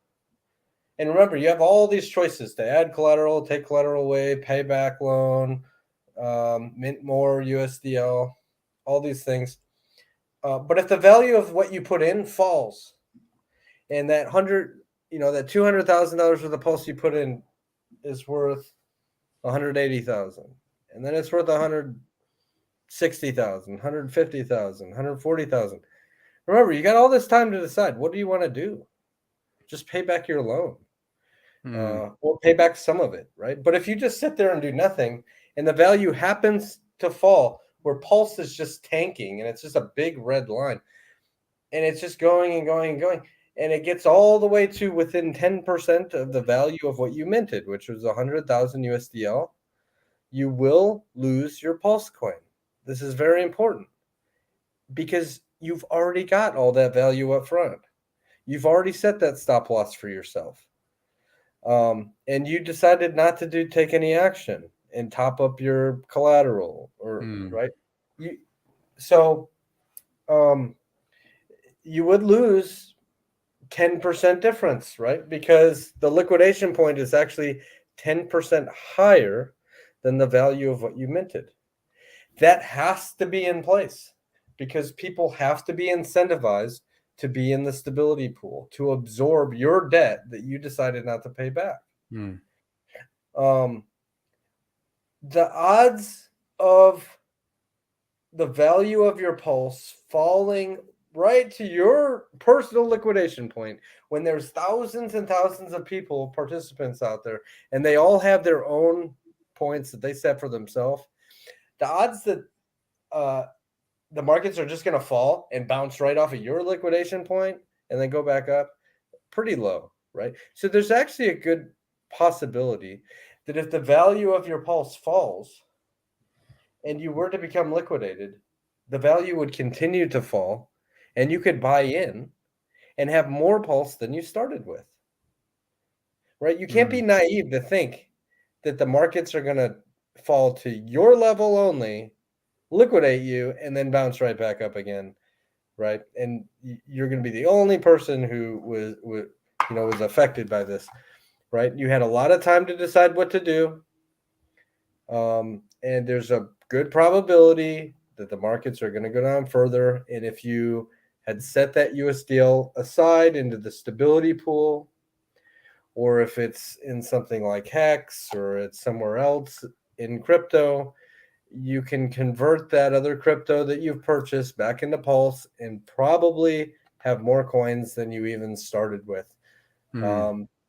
and remember, you have all these choices to add collateral, take collateral away, pay back loan, mint more USDL, all these things. But if the value of what you put in falls, and that $200,000 worth of Pulse you put in is worth $180,000, and then it's worth $160,000, $150,000, $140,000. Remember, you got all this time to decide. What do you want to do? Just pay back your loan, or pay back some of it, right? But if you just sit there and do nothing, and the value happens to fall, where Pulse is just tanking, and it's just a big red line, and it's just going and going and going, and it gets all the way to within 10% of the value of what you minted, which was 100,000 USDL, you will lose your Pulse coin. This is very important because you've already got all that value up front. You've already set that stop loss for yourself. And you decided not to take any action and top up your collateral, right? You would lose 10% difference, right? Because the liquidation point is actually 10% higher than the value of what you minted. That has to be in place because people have to be incentivized to be in the stability pool, to absorb your debt that you decided not to pay back. The odds of the value of your Pulse falling right to your personal liquidation point when there's thousands and thousands of participants out there, and they all have their own points that they set for themselves, the odds that the markets are just going to fall and bounce right off of your liquidation point and then go back up, pretty low, right? So there's actually a good possibility that if the value of your Pulse falls and you were to become liquidated, the value would continue to fall and you could buy in and have more Pulse than you started with. right? You can't be naive to think that the markets are going to fall to your level only, liquidate you, and then bounce right back up again, right? And you're going to be the only person who was affected by this, right? You had a lot of time to decide what to do, and there's a good probability that the markets are going to go down further. And if you had set that USDL aside into the stability pool, or if it's in something like Hex or it's somewhere else in crypto, you can convert that other crypto that you've purchased back into Pulse and probably have more coins than you even started with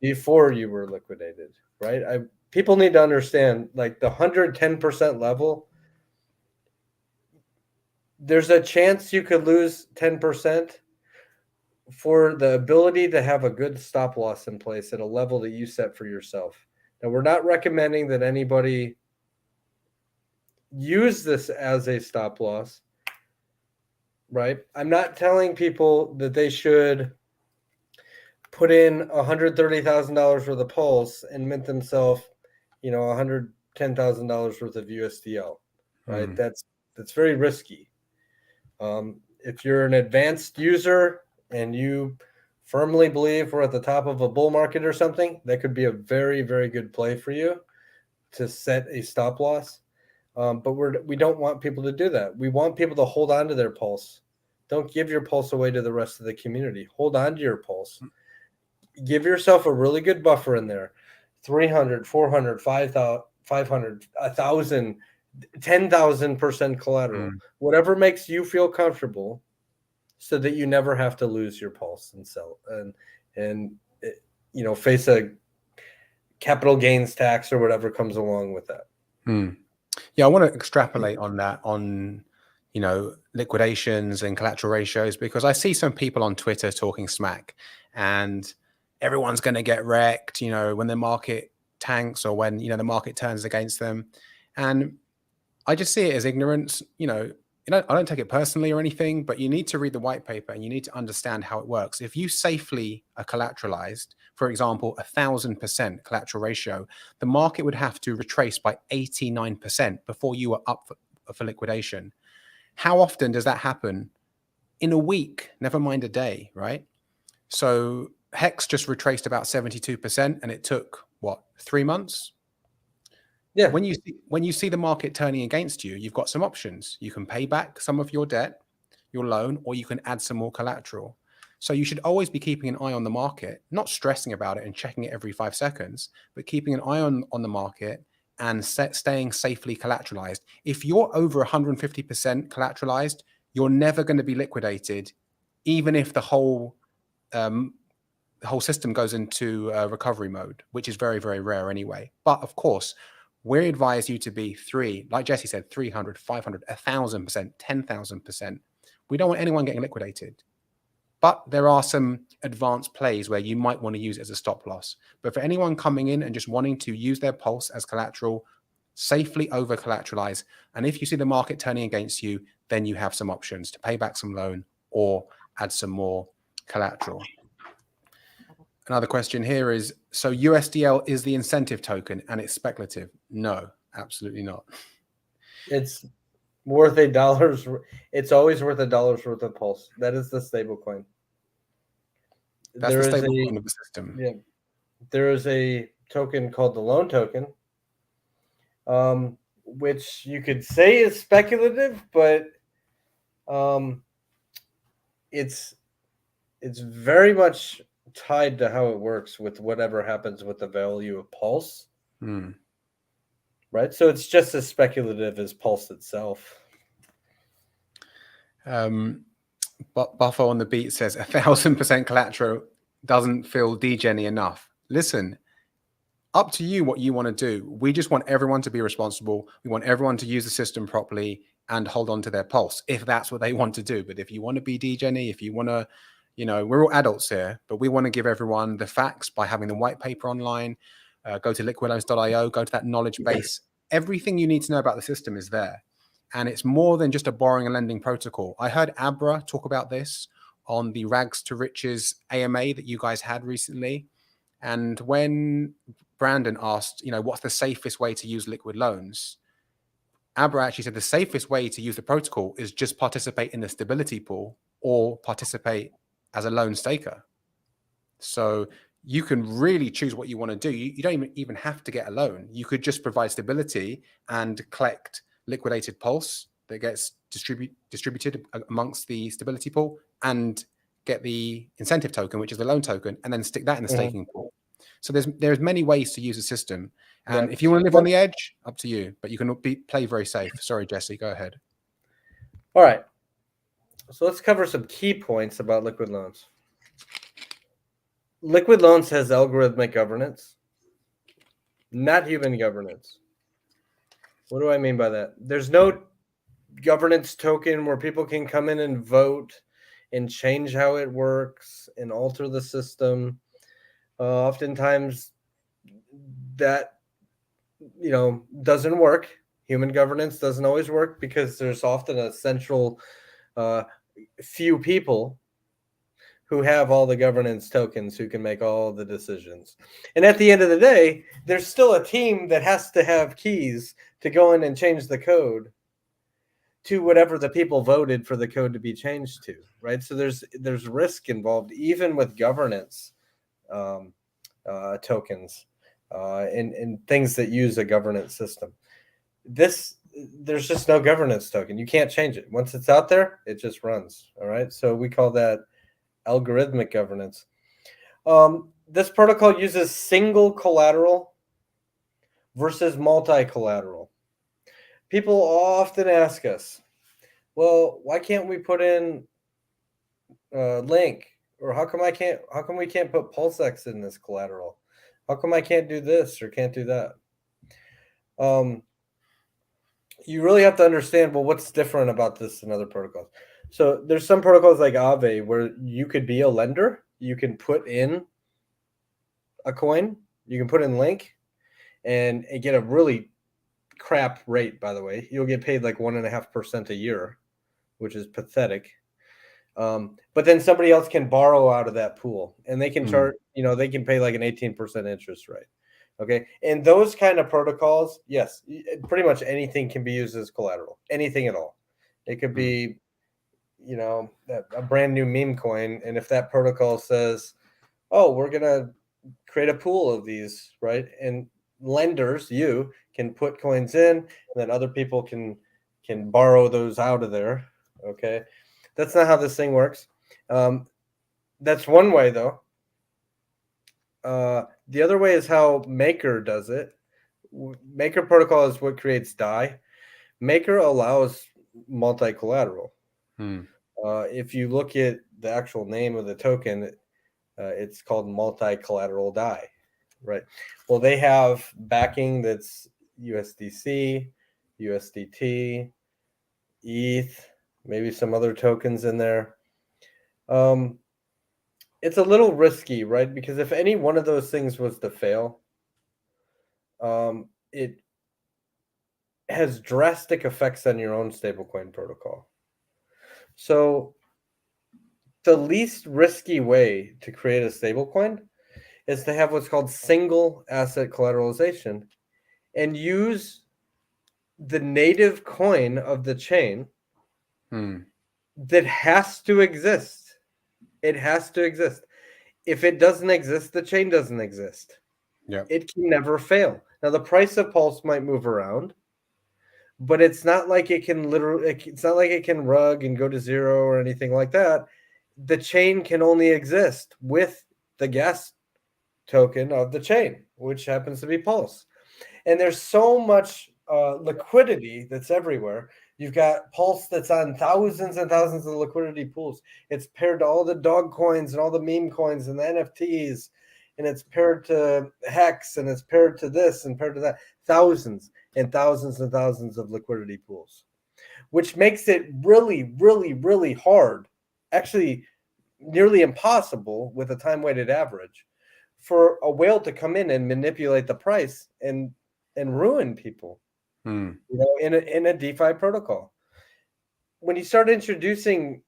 before you were liquidated, right? People need to understand, like, the 110% level, there's a chance you could lose 10% for the ability to have a good stop loss in place at a level that you set for yourself. Now, we're not recommending that anybody use this as a stop loss, right? I'm not telling people that they should put in $130,000 worth of Pulse and mint themselves, $110,000 worth of USDL, right? That's very risky. If you're an advanced user and you firmly believe we're at the top of a bull market or something, that could be a very, very good play for you to set a stop loss. But we don't want people to do that. We want people to hold on to their Pulse. Don't give your Pulse away to the rest of the community. Hold on to your Pulse. Give yourself a really good buffer in there. 300, 400, 500, 1,000, 10,000% collateral. Whatever makes you feel comfortable, so that you never have to lose your Pulse and sell and face a capital gains tax or whatever comes along with that. Yeah, I want to extrapolate on that, on liquidations and collateral ratios, because I see some people on Twitter talking smack, and everyone's going to get wrecked, when the market tanks or when the market turns against them. And I just see it as ignorance. I don't take it personally or anything, but you need to read the white paper and you need to understand how it works. If you safely are collateralized, for example, 1,000% collateral ratio, the market would have to retrace by 89% before you are up for liquidation. How often does that happen? In a week, never mind a day, right? So Hex just retraced about 72%, and it took, 3 months? Yeah. When you see the market turning against you, you've got some options. You can pay back some of your debt, your loan, or you can add some more collateral. So you should always be keeping an eye on the market, not stressing about it and checking it every 5 seconds, but keeping an eye on the market and staying safely collateralized. If you're over 150% collateralized, you're never going to be liquidated, even if the whole system goes into recovery mode, which is very, very rare anyway. But of course, we advise you to be like Jesse said, 300, 500, 1,000%, 10,000%. We don't want anyone getting liquidated. But there are some advanced plays where you might want to use it as a stop loss. But for anyone coming in and just wanting to use their Pulse as collateral, safely over collateralize. And if you see the market turning against you, then you have some options to pay back some loan or add some more collateral. Another question here is, so USDL is the incentive token and it's speculative? No, absolutely not. It's worth $1. It's always worth $1 worth of Pulse. That is the stable coin. That's the stable coin of the system. Yeah. There is a token called the loan token, which you could say is speculative, but it's very much tied to how it works with whatever happens with the value of Pulse. Right? So it's just as speculative as Pulse itself. But Buffo on the beat says 1,000% collateral doesn't feel degen-y enough. Listen, up to you what you want to do. We just want everyone to be responsible. We want everyone to use the system properly and hold on to their Pulse if that's what they want to do. But if you want to be degen-y, if you want to, we're all adults here, but we want to give everyone the facts by having the white paper online. Go to liquidloans.io, go to that knowledge base. Everything you need to know about the system is there. And it's more than just a borrowing and lending protocol. I heard Abra talk about this on the Rags to Riches AMA that you guys had recently. And when Brandon asked, what's the safest way to use liquid loans, Abra actually said the safest way to use the protocol is just participate in the stability pool or participate as a loan staker. So you can really choose what you want to do. You don't even have to get a loan. You could just provide stability and collect liquidated pulse that gets distributed amongst the stability pool, and get the incentive token, which is the loan token, and then stick that in the staking pool. So there's many ways to use the system. And Right. if you want to live on the edge, up to you. But you can play very safe. Sorry, Jesse, go ahead. All right. So let's cover some key points about liquid loans. Liquid loans has algorithmic governance, not human governance. What do I mean by that? There's no governance token where people can come in and vote and change how it works and alter the system. Oftentimes that doesn't work. Human governance doesn't always work because there's often a central few people who have all the governance tokens who can make all the decisions. And at the end of the day, there's still a team that has to have keys to go in and change the code to whatever the people voted for the code to be changed to, right? So there's risk involved even with governance tokens and things that use a governance system. There's just no governance token. You can't change it. Once it's out there, it just runs. All right. So we call that algorithmic governance. This protocol uses single collateral versus multi-collateral. People often ask us, well, why can't we put in link? Or how come we can't put PulseX in this collateral? How come I can't do this or can't do that? You really have to understand, well, what's different about this and other protocols. So there's some protocols like Aave where you could be a lender. You can put in a coin. You can put in link and get a really crap rate, by the way. You'll get paid like 1.5% a year, which is pathetic. But then somebody else can borrow out of that pool and they can charge, they can pay like an 18% interest rate. Okay. And those kind of protocols, yes, pretty much anything can be used as collateral, anything at all. It could be, a brand new meme coin. And if that protocol says, oh, we're going to create a pool of these, right? And lenders, you can put coins in and then other people can borrow those out of there. Okay. That's not how this thing works. That's one way though. The other way is how Maker does it. Maker protocol is what creates DAI. Maker allows multi-collateral. If you look at the actual name of the token, it's called multi-collateral DAI, right? Well, they have backing that's USDC, USDT, ETH, maybe some other tokens in there. It's a little risky, right? Because if any one of those things was to fail, it has drastic effects on your own stablecoin protocol. So the least risky way to create a stablecoin is to have what's called single asset collateralization and use the native coin of the chain that has to exist. It has to exist. If it doesn't exist, the chain doesn't exist. Yeah. It can never fail. Now, the price of Pulse might move around, but it's not like it can it's not like it can rug and go to zero or anything like that. The chain can only exist with the gas token of the chain, which happens to be Pulse. And there's so much liquidity that's everywhere. You've got Pulse that's on thousands and thousands of liquidity pools. It's paired to all the dog coins and all the meme coins and the NFTs, and it's paired to Hex, and it's paired to this and paired to that. Thousands and thousands and thousands of liquidity pools, which makes it really, really, really hard, actually nearly impossible with a time-weighted average, for a whale to come in and manipulate the price and ruin people. In a DeFi protocol. When you start introducing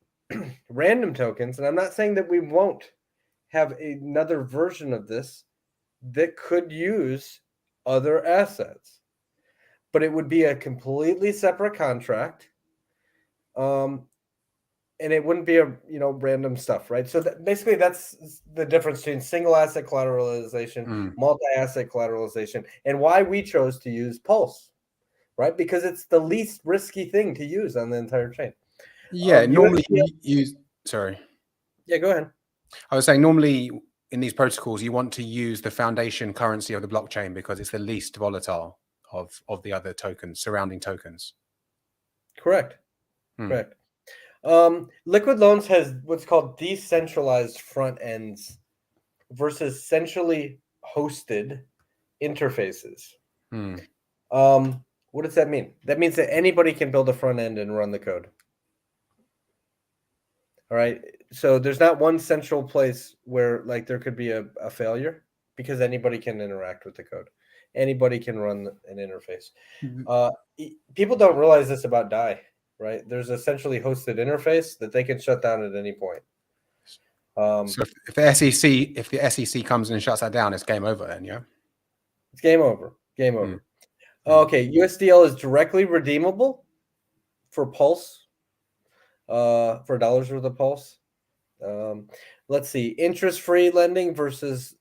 random tokens, and I'm not saying that we won't have another version of this that could use other assets, but it would be a completely separate contract. And it wouldn't be a random stuff, right? So basically that's the difference between single asset collateralization, multi-asset collateralization, and why we chose to use Pulse, right? Because it's the least risky thing to use on the entire chain. Yeah, normally USDL, you use. Sorry, yeah, go ahead. I was saying normally in these protocols you want to use the foundation currency of the blockchain because it's the least volatile of the other tokens, surrounding tokens. Correct. Correct. Liquid Loans has what's called decentralized front ends versus centrally hosted interfaces. What does that mean? That means that anybody can build a front end and run the code. All right. So there's not one central place where like there could be a failure because anybody can interact with the code. Anybody can run an interface. People don't realize this about DAI, right? There's a centrally hosted interface that they can shut down at any point. So if the SEC comes in and shuts that down, it's game over then, yeah? It's game over. Game over. Okay, USDL is directly redeemable for Pulse, for dollars worth of Pulse. Let's see, interest-free lending versus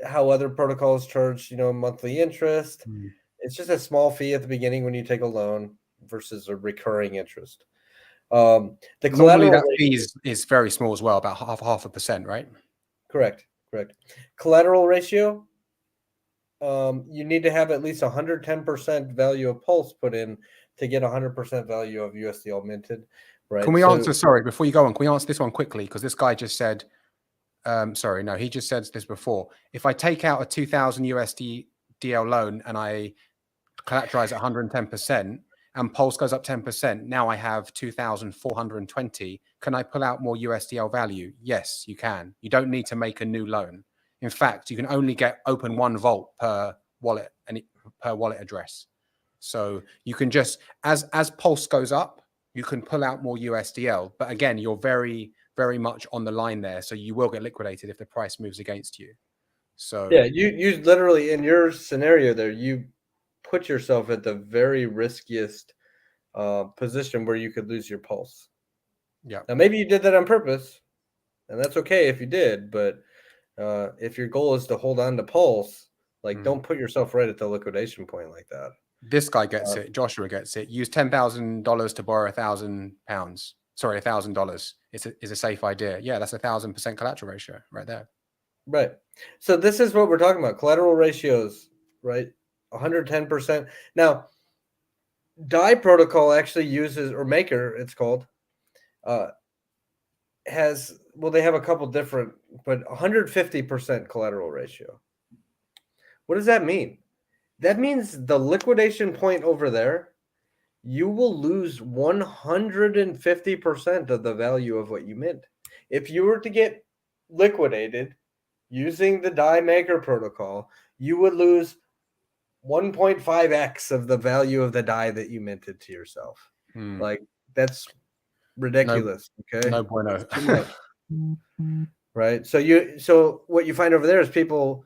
how other protocols charge, monthly interest. It's just a small fee at the beginning when you take a loan versus a recurring interest. The normally that fee is very small as well, about half a percent, right? Correct. Collateral ratio. You need to have at least 110% value of Pulse put in to get 100% value of USDL minted, right? Can we answer, sorry, before you go on, can we answer this one quickly? Because this guy just said, he just said this before. If I take out a 2,000 USDL loan and I collateralize at 110% and Pulse goes up 10%, now I have 2,420. Can I pull out more USDL value? Yes, you can. You don't need to make a new loan. In fact, you can only open one vault per wallet and per wallet address. So you can just, as Pulse goes up, you can pull out more USDL. But again, you're very, very much on the line there. So you will get liquidated if the price moves against you. So yeah, you literally, in your scenario there, you put yourself at the very riskiest position where you could lose your Pulse. Yeah. Now, maybe you did that on purpose, and that's okay if you did, but if your goal is to hold on to Pulse, like don't put yourself right at the liquidation point like that. This guy gets it. Joshua gets it. Use $10,000 to borrow £1,000. Sorry, $1,000. It's a safe idea. Yeah, that's 1,000% collateral ratio right there. Right. So this is what we're talking about. Collateral ratios, right? 110%. Now, DAI protocol actually uses, or Maker, it's called, they have a couple different, but 150% collateral ratio. What does that mean? That means the liquidation point over there, you will lose 150% of the value of what you mint. If you were to get liquidated using the DAI Maker protocol, you would lose 1.5x of the value of the DAI that you minted to yourself. Like, that's ridiculous. Okay. No bueno. Too much. Right. So what you find over there is people,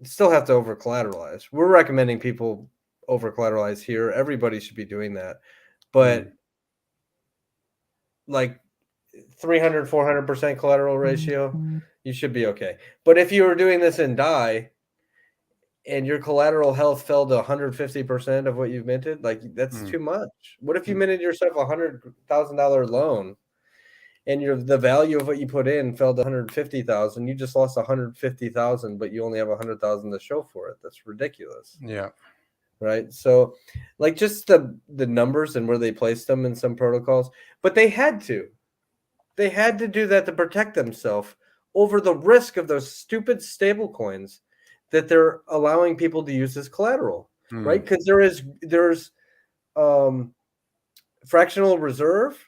still have to over collateralize. We're recommending people over collateralize here. Everybody should be doing that. But like 300, 400% collateral ratio, you should be okay. But if you were doing this in DAI and your collateral health fell to 150% of what you've minted, like that's too much. What if you minted yourself $100,000 loan and the value of what you put in fell to 150,000? You just lost 150,000, but you only have 100,000 to show for it. That's ridiculous. Yeah. Right. So like just the numbers and where they placed them in some protocols, but they had to do that to protect themselves over the risk of those stupid stable coins that they're allowing people to use as collateral, right? Because there's fractional reserve,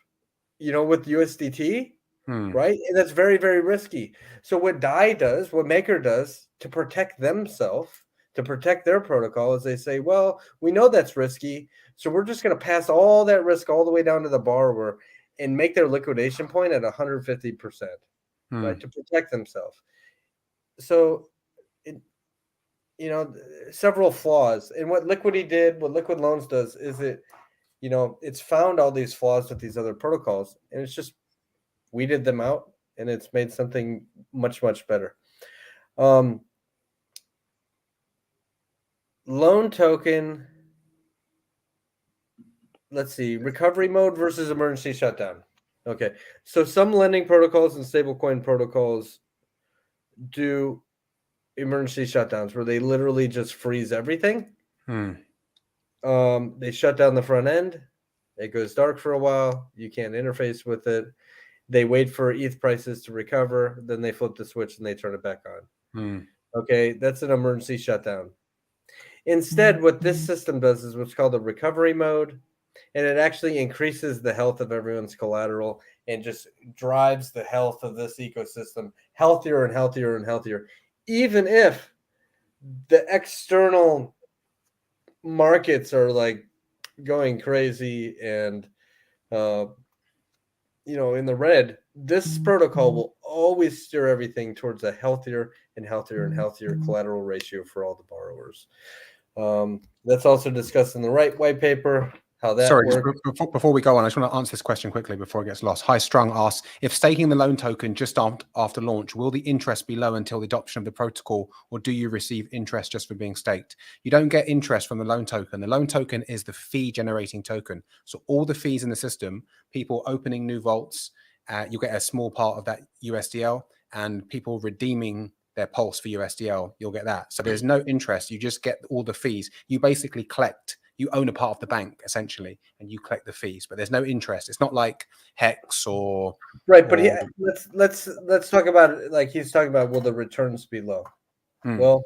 with USDT, right? And that's very, very risky. So what DAI does, what Maker does to protect themselves, to protect their protocol, is they say, well, we know that's risky, so we're just going to pass all that risk all the way down to the borrower and make their liquidation point at 150%. right, to protect themselves. So, several flaws. And what Liquid Loans does is it's found all these flaws with these other protocols, and it's just weeded them out, and it's made something much, much better. Loan token. Let's see, recovery mode versus emergency shutdown. Okay, so some lending protocols and stablecoin protocols do emergency shutdowns where they literally just freeze everything. They shut down the front end. It goes dark for a while. You can't interface with it. They wait for ETH prices to recover. Then they flip the switch and they turn it back on. Okay, that's an emergency shutdown. Instead, what this system does is what's called a recovery mode, and it actually increases the health of everyone's collateral and just drives the health of this ecosystem healthier and healthier and healthier, even if the external markets are like going crazy and in the red. This protocol will always steer everything towards a healthier and healthier and healthier collateral ratio for all the borrowers. That's also discussed in the white paper. How that works. Before we go on, I just want to answer this question quickly before it gets lost. High Strung asks, if staking the loan token just after launch, will the interest be low until the adoption of the protocol, or do you receive interest just for being staked? You don't get interest from the loan token. The loan token is the fee generating token. So all the fees in the system, people opening new vaults, you get a small part of that USDL, and people redeeming their pulse for USDL, you'll get that. So there's no interest. You just get all the fees. You basically you own a part of the bank essentially, and you collect the fees, but there's no interest. It's not like Hex or right. But let's talk about it. Like he's talking about, will the returns be low? Well,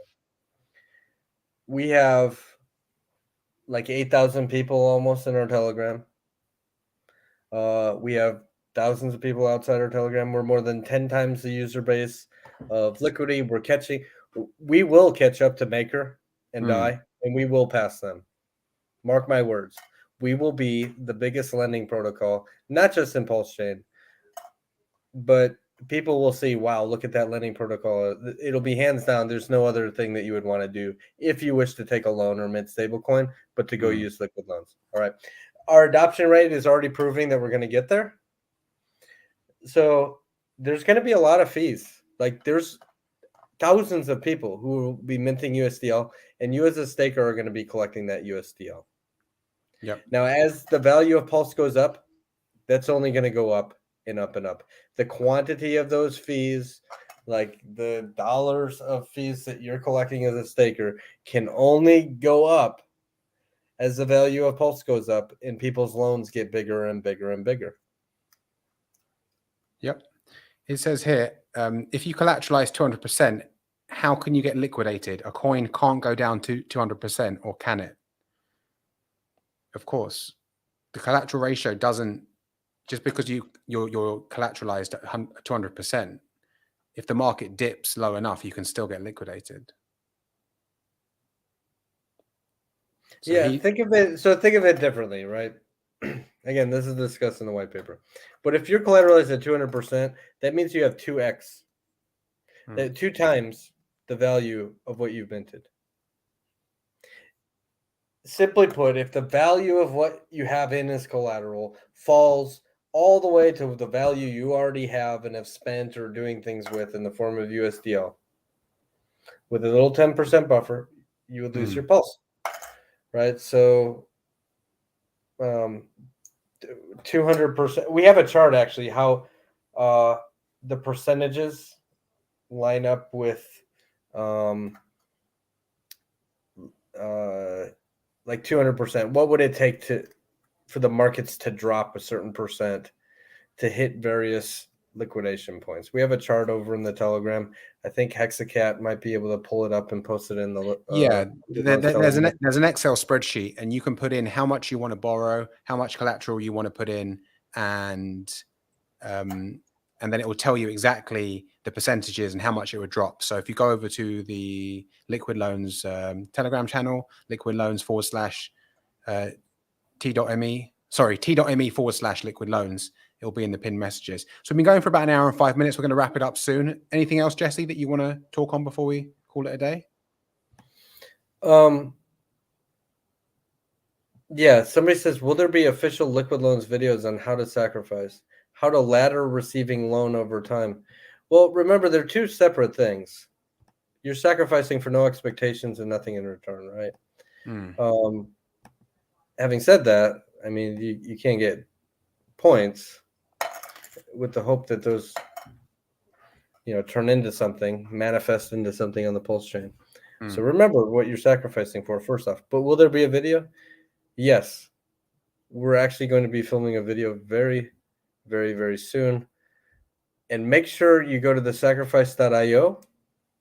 we have like 8,000 people almost in our Telegram. We have thousands of people outside our Telegram. We're more than 10 times the user base of Liquidity. We will catch up to Maker and DAI, and we will pass them. Mark my words. We will be the biggest lending protocol, not just in Pulse Chain, but people will see, wow, look at that lending protocol. It'll be hands down. There's no other thing that you would want to do if you wish to take a loan or mint stablecoin, but to go use liquid loans. All right. Our adoption rate is already proving that we're going to get there. So there's going to be a lot of fees. Like there's thousands of people who will be minting USDL, and you as a staker are going to be collecting that USDL. Yep. Now, as the value of Pulse goes up, that's only going to go up and up and up. The quantity of those fees, like the dollars of fees that you're collecting as a staker, can only go up as the value of Pulse goes up and people's loans get bigger and bigger and bigger. Yep. It says here, if you collateralize 200%, how can you get liquidated? A coin can't go down to 200%, or can it? Of course. The collateral ratio doesn't, just because you're collateralized at 200%, if the market dips low enough, you can still get liquidated. So think of it differently, right? Again, this is discussed in the white paper. But if you're collateralized at 200%, that means you have 2x, 2 times the value of what you've minted. Simply put, if the value of what you have in as collateral falls all the way to the value you already have and have spent or doing things with in the form of USDL, with a little 10% buffer, you would lose your pulse, right? So 200%. We have a chart actually how the percentages line up with like 200%. What would it take for the markets to drop a certain percent to hit various liquidation points? We have a chart over in the Telegram. I think Hexacat might be able to pull it up and post it in the there's an Excel spreadsheet, and you can put in how much you want to borrow, how much collateral you want to put in, and then it will tell you exactly the percentages and how much it would drop. So if you go over to the Liquid Loans Telegram channel, Liquid Loans /t.me, t.me /liquid loans, it'll be in the pinned messages. So we've been going for about an hour and 5 minutes. We're going to wrap it up soon. Anything else, Jesse, that you want to talk on before we call it a day? Yeah, somebody says, will there be official Liquid Loans videos on how to sacrifice, how to ladder receiving loan over time? Well, remember, they're two separate things. You're sacrificing for no expectations and nothing in return, right? Having said that, I mean, you can't get points with the hope that those, turn into something, manifest into something on the pulse chain. So remember what you're sacrificing for, first off. But will there be a video? Yes. We're actually going to be filming a video very, very, very soon. And make sure you go to the sacrifice.io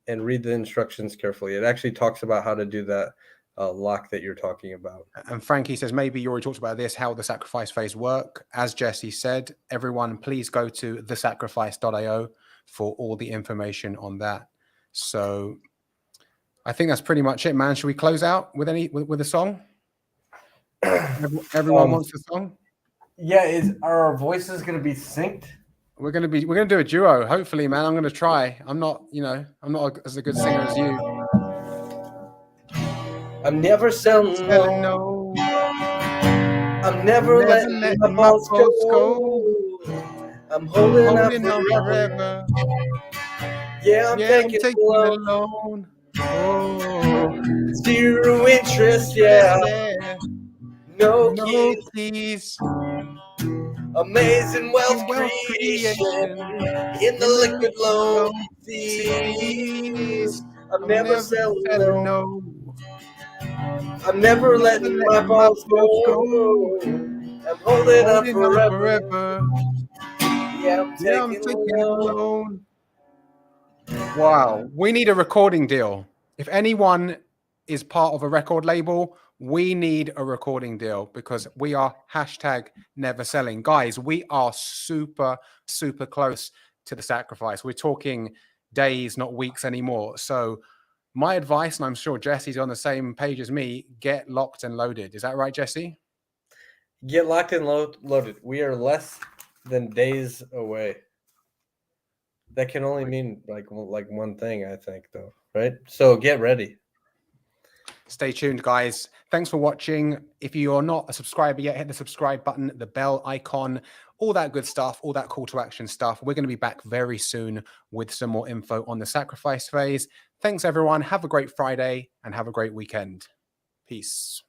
and read the instructions carefully. It actually talks about how to do that lock that you're talking about. And Frankie says, maybe you already talked about this, how the sacrifice phase work. As Jesse said, everyone, please go to thesacrifice.io for all the information on that. So I think that's pretty much it, man. Should we close out with a song? Everyone wants a song. Yeah, are our voices going to be synced? We're gonna do a duo. Hopefully, man. I'm gonna try. I'm not as a good singer as you. I'm never selling no. I'm never letting my balls go. I'm holding up forever. Yeah, I'm taking a loan. Oh. 0 interest, yeah. No keys. Amazing wealth creation in the liquid loan fees. I'm never selling no. I'm never letting my balls go. I'm holding up forever. Yeah, I'm taking a loan. Wow, we need a recording deal. If anyone is part of a record label, we need a recording deal because we are #never selling. Guys, we are super, super close to the sacrifice. We're talking days, not weeks anymore. So my advice, and I'm sure Jesse's on the same page as me, get locked and loaded. Is that right, Jesse? Get locked and loaded. We are less than days away. That can only mean like one thing, I think, though, right? So get ready. Stay tuned, guys. Thanks for watching. If you are not a subscriber yet, hit the subscribe button, the bell icon, all that good stuff, all that call to action stuff. We're going to be back very soon with some more info on the sacrifice phase. Thanks, everyone. Have a great Friday and have a great weekend. Peace.